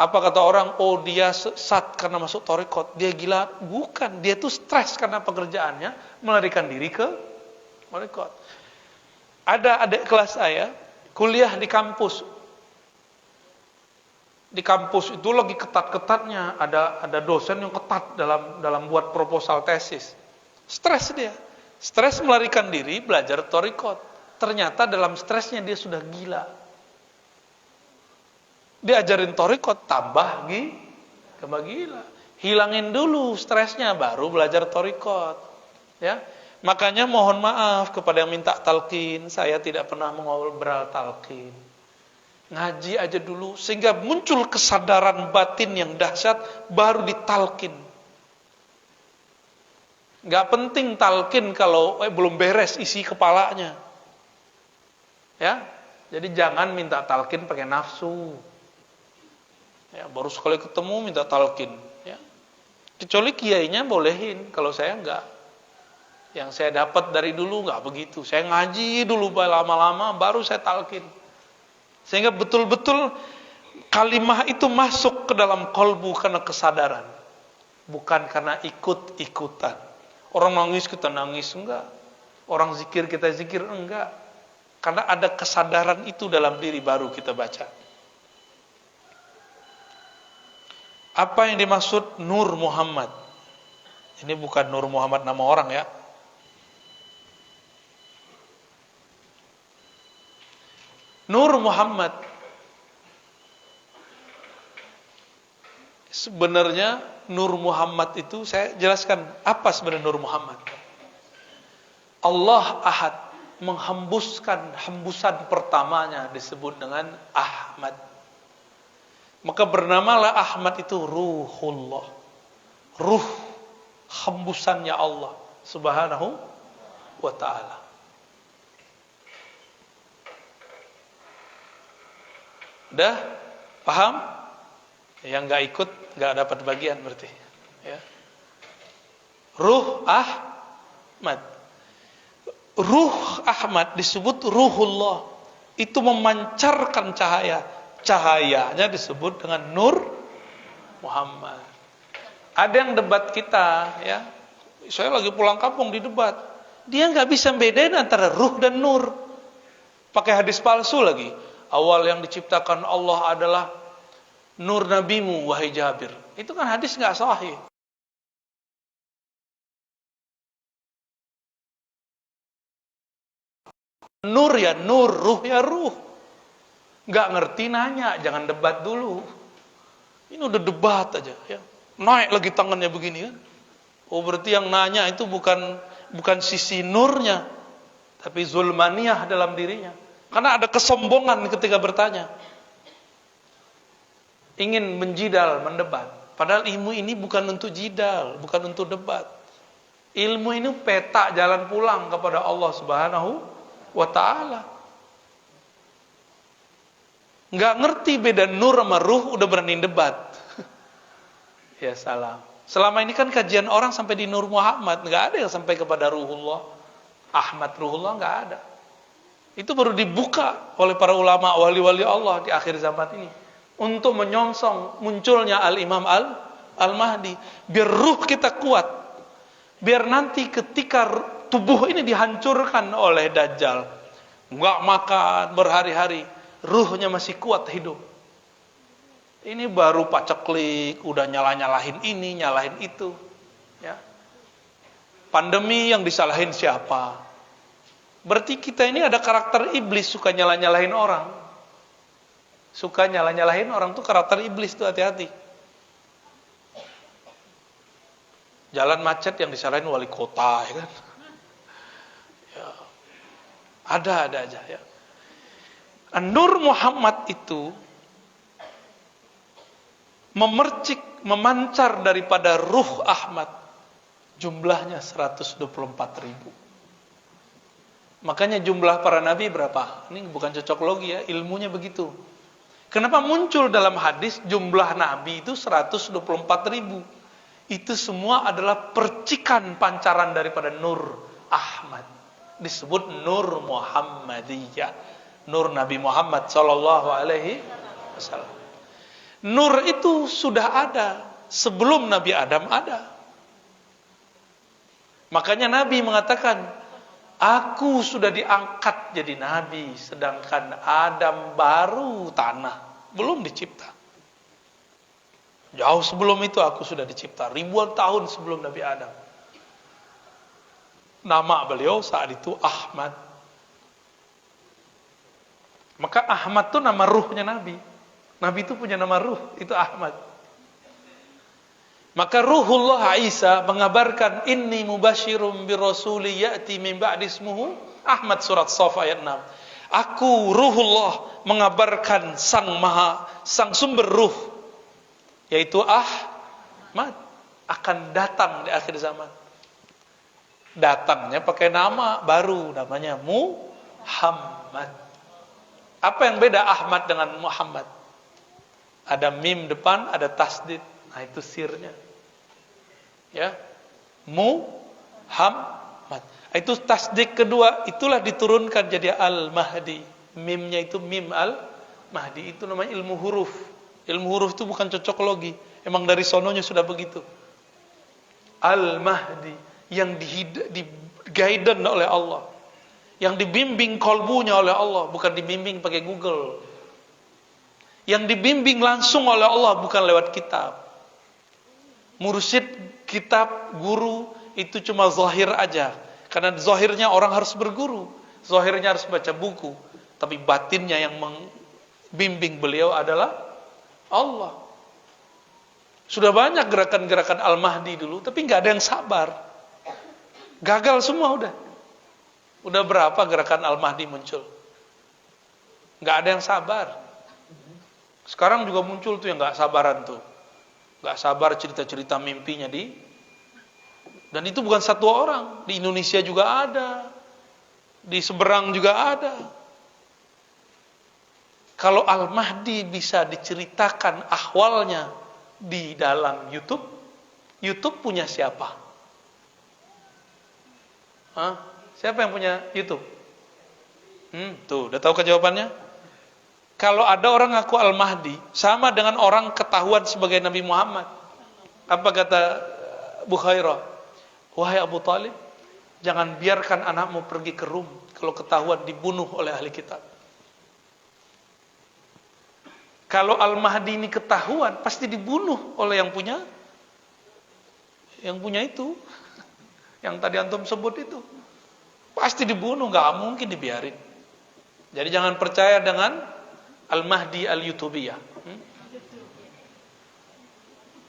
Apa kata orang? Oh dia sesat karena masuk torikot, dia gila. Bukan, dia tuh stres karena pekerjaannya, melarikan diri ke torikot. Ada adik kelas saya kuliah di kampus. Di kampus itu lagi ketat-ketatnya, ada dosen yang ketat dalam buat proposal tesis. Stres dia. Stres melarikan diri belajar torikot. Ternyata dalam stresnya dia sudah gila. Diajarin torikot tambah gila. Hilangin dulu stresnya baru belajar torikot. Ya. Makanya mohon maaf kepada yang minta talqin, saya tidak pernah mengobrol talqin. Ngaji aja dulu sehingga muncul kesadaran batin yang dahsyat baru ditalqin. Gak penting talqin kalau belum beres isi kepalanya. Ya. Jadi jangan minta talqin pakai nafsu. Ya, baru sekali ketemu minta talqin. Ya. Kecuali kiainya bolehin, kalau saya enggak. Yang saya dapat dari dulu enggak begitu. Saya ngaji dulu lama-lama, baru saya talqin. Sehingga betul-betul kalimah itu masuk ke dalam kolbu karena kesadaran. Bukan karena ikut-ikutan. Orang nangis kita nangis, enggak. Orang zikir kita zikir, enggak. Karena ada kesadaran itu dalam diri baru kita baca. Apa yang dimaksud Nur Muhammad? Ini bukan Nur Muhammad nama orang ya. Nur Muhammad sebenarnya Nur Muhammad itu saya jelaskan apa sebenarnya Nur Muhammad. Allah Ahad menghembuskan hembusan pertamanya disebut dengan Ahmad. Maka bernamalah Ahmad itu Ruhullah. Ruh hembusannya Allah Subhanahu wa ta'ala. Udah? Paham? Yang gak ikut nggak dapat bagian berarti. Ya. Ruh Ahmad. Ruh Ahmad disebut ruhullah. Itu memancarkan cahaya. Cahayanya disebut dengan Nur Muhammad. Ada yang debat kita, ya. Saya lagi pulang kampung di debat. Dia nggak bisa bedain antara ruh dan nur. Pakai hadis palsu lagi. Awal yang diciptakan Allah adalah nur nabimu, wahai Jabir. Itu kan hadis nggak sahih. Nur ya nur, ruh ya ruh. Nggak ngerti nanya, jangan debat dulu. Ini udah debat aja, ya. Naik lagi tangannya begini kan. Oh berarti yang nanya itu bukan sisi nurnya, tapi zulmaniyah dalam dirinya. Karena ada kesombongan ketika bertanya. Ingin menjidal, mendebat. Padahal ilmu ini bukan untuk jidal, bukan untuk debat. Ilmu ini peta jalan pulang kepada Allah Subhanahu wa ta'ala. Nggak ngerti beda nur sama ruh udah berani debat. Ya salam. Selama ini kan kajian orang sampai di Nur Muhammad, nggak ada yang sampai kepada Ruhullah Ahmad, Ruhullah nggak ada. Itu baru dibuka oleh para ulama wali-wali Allah di akhir zaman ini untuk menyongsong munculnya Al-Imam Al-Mahdi, biar ruh kita kuat, biar nanti ketika tubuh ini dihancurkan oleh Dajjal, nggak makan berhari-hari, ruhnya masih kuat hidup. Ini baru paceklik, udah nyalahin ini, nyalahin itu, ya. Pandemi yang disalahin siapa? Berarti kita ini ada karakter iblis, suka nyalahin orang. Suka nyalahin orang tuh karakter iblis tuh, hati-hati. Jalan macet yang disalahin wali kota, ya kan? Ya. Ada aja, ya. Nur Muhammad itu memercik, memancar daripada ruh Ahmad, jumlahnya 124.000. Makanya jumlah para nabi berapa? Ini bukan cocok logi ya, ilmunya begitu. Kenapa muncul dalam hadis jumlah nabi itu 124.000? Itu semua adalah percikan pancaran daripada Nur Ahmad. Disebut Nur Muhammadiyah, Nur Nabi Muhammad sallallahu alaihi wasallam. Nur itu sudah ada sebelum Nabi Adam ada. Makanya Nabi mengatakan, aku sudah diangkat jadi Nabi, sedangkan Adam baru tanah, belum dicipta. Jauh sebelum itu aku sudah dicipta, ribuan tahun sebelum Nabi Adam. Nama beliau saat itu Ahmad. Maka Ahmad itu nama ruhnya Nabi. Nabi itu punya nama ruh, itu Ahmad. Maka Ruhullah Isa mengabarkan, inni mubasyirum birasuli ya'ti min ba'di ismuhu Ahmad, surat Shaf ayat 6. Aku Ruhullah mengabarkan sang sumber ruh, yaitu Ahmad, akan datang di akhir zaman. Datangnya pakai nama baru, namanya Muhammad. Apa yang beda Ahmad dengan Muhammad? Ada mim depan, ada tasdid. Nah itu sirnya. Ya. Muhammad. Itu tasdid kedua, itulah diturunkan jadi Al-Mahdi. Mimnya itu mim Al-Mahdi. Itu namanya ilmu huruf. Ilmu huruf itu bukan cocok logi. Emang dari sononya sudah begitu. Al-Mahdi yang di-guidance oleh Allah. Yang dibimbing kolbunya oleh Allah, bukan dibimbing pakai Google. Yang dibimbing langsung oleh Allah, bukan lewat kitab. Mursyid, kitab, guru itu cuma zahir aja. Karena zahirnya orang harus berguru, zahirnya harus baca buku, tapi batinnya yang membimbing beliau adalah Allah. Sudah banyak gerakan-gerakan Al-Mahdi dulu, tapi nggak ada yang sabar. Gagal semua udah. Udah berapa gerakan Al-Mahdi muncul? Nggak ada yang sabar. Sekarang juga muncul tuh yang nggak sabaran tuh, nggak sabar cerita-cerita mimpinya dan itu bukan satu orang, di Indonesia juga ada, di seberang juga ada. Kalau Al-Mahdi bisa diceritakan ahwalnya di dalam YouTube. YouTube punya siapa? Hah? Siapa yang punya YouTube? Tuh, udah tahu jawabannya? Kalau ada orang ngaku Al-Mahdi, sama dengan orang ketahuan sebagai Nabi Muhammad. Apa kata Bukhairah? Wahai Abu Talib, jangan biarkan anakmu pergi ke Rum kalau ketahuan dibunuh oleh ahli kitab. Kalau Al-Mahdi ini ketahuan, pasti dibunuh oleh yang punya itu. Yang tadi antum sebut itu. Pasti dibunuh, gak mungkin dibiarin. Jadi jangan percaya dengan Al-Mahdi Al-Yutubiyah.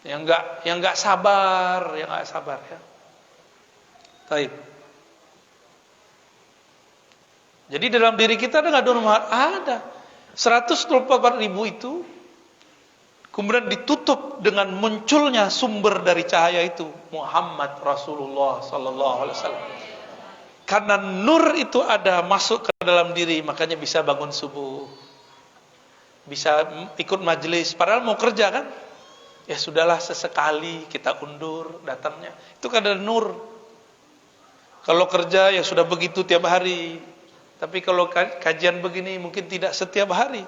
Yang enggak sabar ya. Baik. Jadi dalam diri kita ada enggak Nur Muhammad? Ada. 124.000 itu kemudian ditutup dengan munculnya sumber dari cahaya itu, Muhammad Rasulullah sallallahu alaihi wasallam. Karena nur itu ada masuk ke dalam diri, makanya bisa bangun subuh. Bisa ikut majelis, padahal mau kerja kan? Ya sudahlah, sesekali kita undur datangnya. Itu kan ada nur. Kalau kerja ya sudah begitu tiap hari. Tapi kalau kajian begini mungkin tidak setiap hari.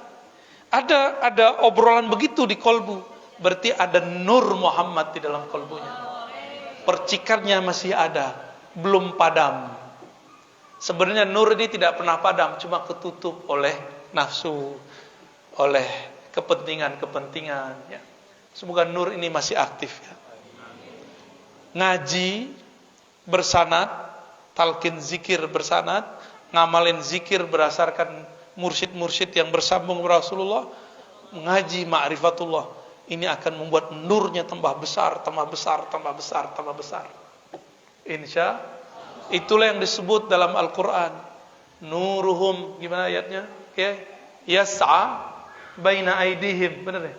Ada obrolan begitu di kolbu. Berarti ada nur Muhammad di dalam kolbunya. Percikannya masih ada, belum padam. Sebenarnya nur ini tidak pernah padam, cuma ketutup oleh nafsu, oleh kepentingan ya. Semoga nur ini masih aktif ya. Ngaji bersanad, talqin zikir bersanad, ngamalin zikir berdasarkan mursyid-mursyid yang bersambung dengan Rasulullah, mengaji ma'rifatullah, ini akan membuat nurnya tambah besar. Insya itulah yang disebut dalam Al-Quran, nuruhum, gimana ayatnya? Ya, yas'a baina aidihim, benar ya?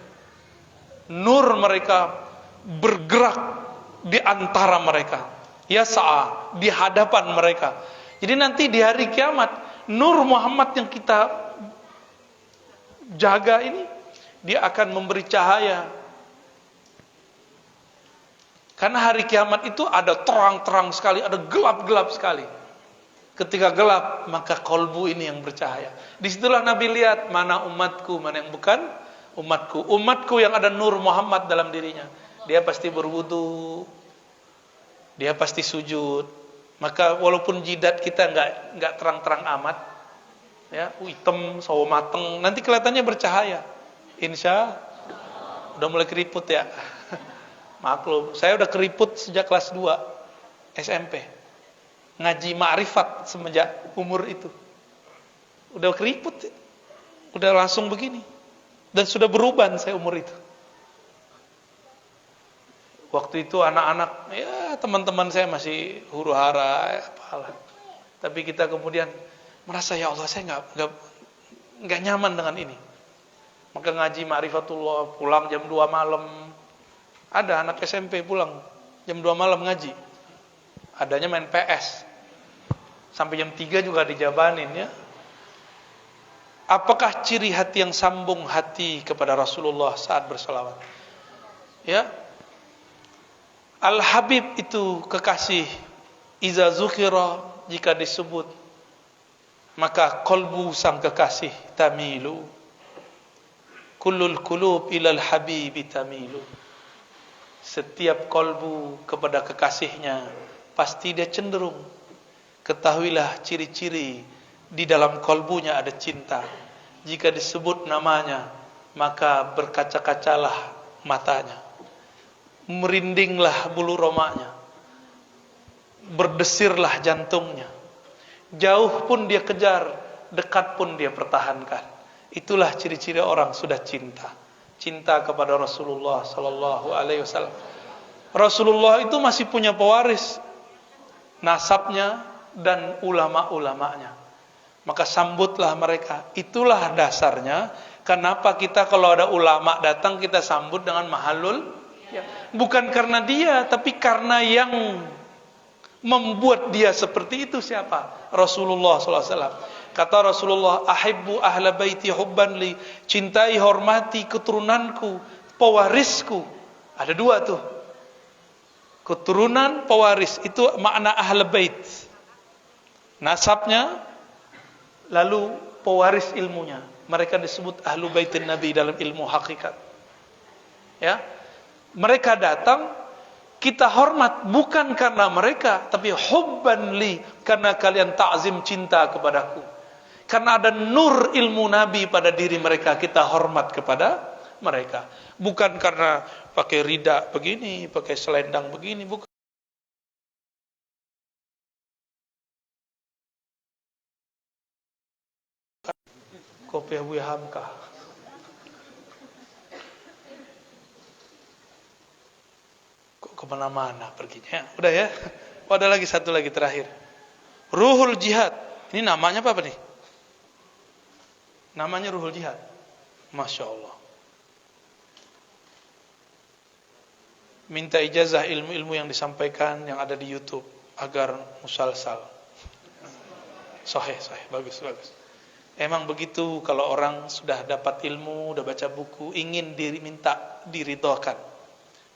Nur mereka bergerak di antara mereka, yas'a, di hadapan mereka. Jadi nanti di hari kiamat, nur Muhammad yang kita jaga ini, dia akan memberi cahaya. Karena hari kiamat itu ada terang-terang sekali, ada gelap-gelap sekali. Ketika gelap, maka kolbu ini yang bercahaya. Disitulah Nabi lihat mana umatku, mana yang bukan umatku. Umatku yang ada nur Muhammad dalam dirinya, dia pasti berwudu, dia pasti sujud. Maka walaupun jidat kita enggak terang-terang amat, ya, hitam, sawo mateng, nanti kelihatannya bercahaya. Insya udah mulai keriput ya. Maklum, saya udah keriput sejak kelas 2 SMP. Ngaji ma'rifat semenjak umur itu. Udah keriput, udah langsung begini. Dan sudah beruban saya umur itu. Waktu itu anak-anak, ya teman-teman saya masih huru-hara, apalah. Tapi kita kemudian merasa, ya Allah, saya nggak nyaman dengan ini. Maka ngaji ma'rifatullah, pulang jam 2 malam. Ada anak SMP pulang jam 2 malam ngaji. Adanya main PS. Sampai jam 3 juga dijabanin ya. Apakah ciri hati yang sambung hati kepada Rasulullah saat berselawat? Ya. Al-Habib itu kekasih. Iza zukhira, jika disebut, maka kolbu sang kekasih tamilu. Kullul kulub ilal habibi tamilu. Setiap kolbu kepada kekasihnya pasti dia cenderung. Ketahuilah ciri-ciri di dalam kolbunya ada cinta. Jika disebut namanya, maka berkaca-kacalah matanya, merindinglah bulu romaknya, berdesirlah jantungnya. Jauh pun dia kejar, dekat pun dia pertahankan. Itulah ciri-ciri orang sudah cinta. Cinta kepada Rasulullah sallallahu alaihi wasallam. Rasulullah itu masih punya pewaris, nasabnya dan ulama-ulamanya. Maka sambutlah mereka. Itulah dasarnya kenapa kita kalau ada ulama datang kita sambut dengan mahalul. Bukan karena dia, tapi karena yang membuat dia seperti itu siapa? Rasulullah sallallahu alaihi wasallam. Kata Rasulullah, ahibbu ahla baiti hubban li, cintai hormati keturunanku, pewarisku. Ada dua tuh. Keturunan pewaris itu makna ahlul bait. Nasabnya, lalu pewaris ilmunya. Mereka disebut ahlu baitin Nabi dalam ilmu hakikat. Ya, mereka datang, kita hormat bukan karena mereka, tapi hubban li, karena kalian ta'zim cinta kepadaku. Karena ada nur ilmu Nabi pada diri mereka, kita hormat kepada mereka. Bukan karena pakai rida begini, pakai selendang begini, bukan. Kopi Abu Hamka. Kok kemana-mana perginya? Udah ya. Oh, ada lagi satu lagi terakhir. Ruhul Jihad. Ini namanya apa nih? Namanya Ruhul Jihad. Masya Allah. Minta ijazah ilmu-ilmu yang disampaikan yang ada di YouTube agar musalsal. Sahih, bagus. Emang begitu kalau orang sudah dapat ilmu, sudah baca buku, ingin minta diridhokan,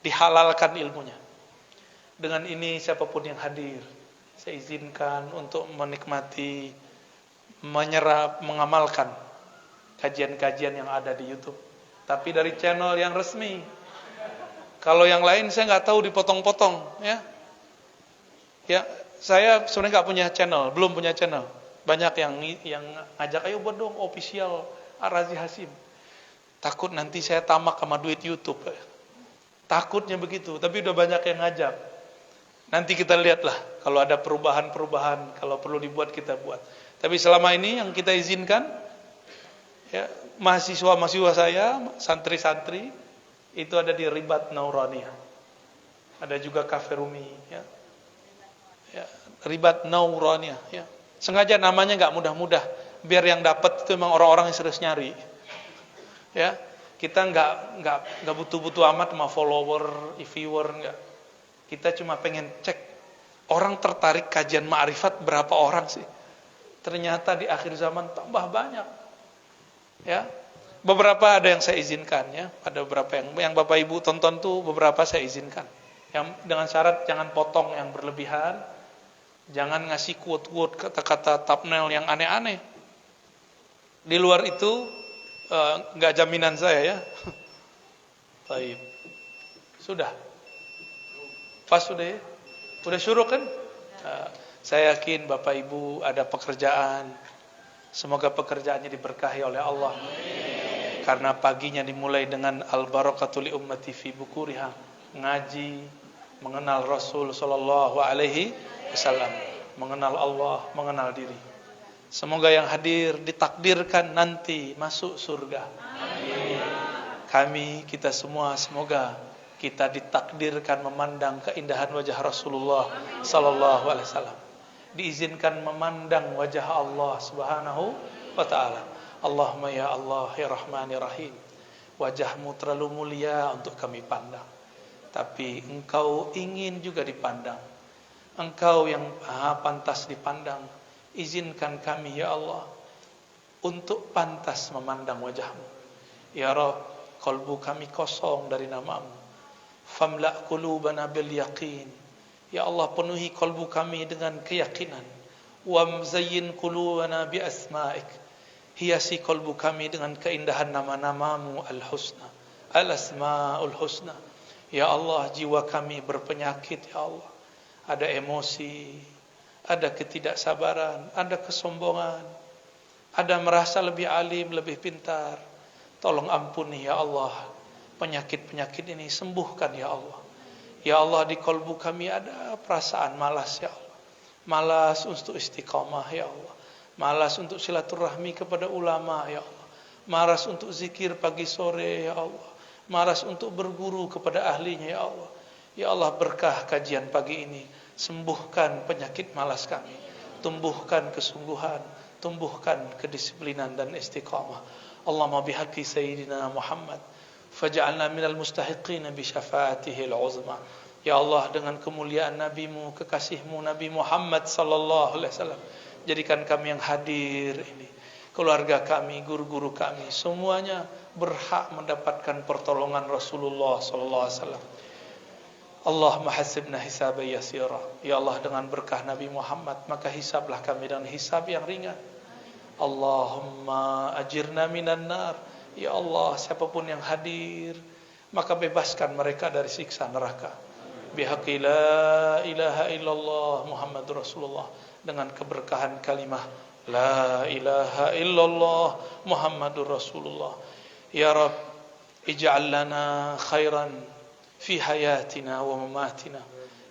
dihalalkan ilmunya. Dengan ini siapapun yang hadir, saya izinkan untuk menikmati, menyerap, mengamalkan kajian-kajian yang ada di YouTube. Tapi dari channel yang resmi. Kalau yang lain saya nggak tahu, dipotong-potong, ya. Ya, saya sebenarnya nggak punya channel, belum punya channel. Banyak yang ngajak, ayo buat dong official Ar-Razi Hasim. Takut nanti saya tamak sama duit YouTube. Takutnya begitu, tapi udah banyak yang ngajak. Nanti kita lihatlah kalau ada perubahan-perubahan, kalau perlu dibuat kita buat. Tapi selama ini yang kita izinkan, ya, mahasiswa saya, santri-santri itu ada di Ribat Nauraniyah. Ada juga Cafe Rumi, ya. Ya, Ribat Nauraniyah, ya. Sengaja namanya nggak mudah-mudah, biar yang dapat itu memang orang-orang yang serius nyari. Ya, kita nggak butuh-butuh amat sama follower, viewer, nggak. Kita cuma pengen cek orang tertarik kajian ma'rifat berapa orang sih. Ternyata di akhir zaman tambah banyak. Ya, beberapa ada yang saya izinkan, ya. Ada beberapa yang Bapak Ibu tonton tuh beberapa saya izinkan. Yang dengan syarat jangan potong yang berlebihan. Jangan ngasih quote-quote, kata-kata thumbnail yang aneh-aneh. Di luar itu nggak jaminan saya, ya. Baik. Sudah. Pas sudah, ya. Udah syuruk kan? Saya yakin Bapak Ibu ada pekerjaan. Semoga pekerjaannya diberkahi oleh Allah. Karena paginya dimulai dengan al-barakatul li ummati fi bukuriha, ngaji, mengenal Rasul sallallahu alaihi wasallam, mengenal Allah, mengenal diri. Semoga yang hadir ditakdirkan nanti masuk surga. Amin. Kami, kita semua, semoga kita ditakdirkan memandang keindahan wajah Rasulullah sallallahu alaihi wasallam. Diizinkan memandang wajah Allah Subhanahu wa taala. Allahumma ya Allah ya Rahman ya Rahim. Wajahmu terlalu mulia untuk kami pandang. Tapi Engkau ingin juga dipandang. Engkau yang maha pantas dipandang. Izinkan kami ya Allah untuk pantas memandang wajahmu. Ya Rabb, kalbu kami kosong dari namamu. Famla' qulubana bil yaqin. Ya Allah, penuhi kalbu kami dengan keyakinan. Wamzayyin qulubana bi asma'ik. Hiasi kalbu kami dengan keindahan nama-namamu al-husna, al-asma'ul husna. Ya Allah, jiwa kami berpenyakit ya Allah. Ada emosi, ada ketidaksabaran, ada kesombongan, ada merasa lebih alim, lebih pintar. Tolong ampuni ya Allah penyakit-penyakit ini, sembuhkan ya Allah. Ya Allah, di kalbu kami ada perasaan malas ya Allah. Malas untuk istiqamah ya Allah. Malas untuk silaturahmi kepada ulama ya Allah. Malas untuk zikir pagi sore ya Allah. Malas untuk berguru kepada ahlinya ya Allah. Ya Allah, berkah kajian pagi ini. Sembuhkan penyakit malas kami. Tumbuhkan kesungguhan. Tumbuhkan kedisiplinan dan istiqamah. Allahumma bihaqqi Sayyidina Muhammad faj'alna minal mustahiqin bi syafaatihil uzma. Ya Allah, dengan kemuliaan Nabi-Mu, kekasih-Mu Nabi Muhammad sallallahu alaihi wasallam, jadikan kami yang hadir ini keluarga kami, guru-guru kami, semuanya berhak mendapatkan pertolongan Rasulullah sallallahu alaihi wasallam. Allahumma hasibna hisaban yasira. Ya Allah, dengan berkah Nabi Muhammad, maka hisablah kami dengan hisab yang ringan. Allahumma ajirna minan nar. Ya Allah, siapapun yang hadir, maka bebaskan mereka dari siksa neraka. Bihaqqi la ilaha illallah Muhammadur Rasulullah, dengan keberkahan kalimah la ilaha illallah Muhammadur Rasulullah. Ya Rabb, ij'al lana khairan fi hayatina wa mamatina.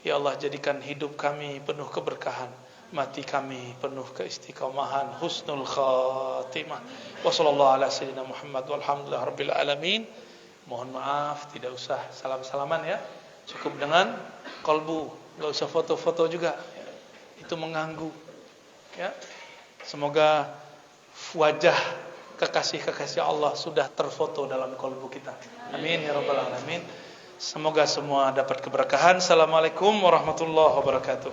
Ya Allah, jadikan hidup kami penuh keberkahan, mati kami penuh keistiqomahan, husnul khatimah. Wa sallallahu ala sayyidina Muhammad walhamdulillah rabbil alamin. Mohon maaf, tidak usah salam-salaman ya. Cukup dengan qalbu, enggak usah foto-foto juga. Itu mengganggu. Ya. Semoga wajah kekasih-kekasih Allah sudah terfoto dalam qalbu kita. Amin ya rabbal alamin. Semoga semua dapat keberkahan. Assalamualaikum warahmatullahi wabarakatuh.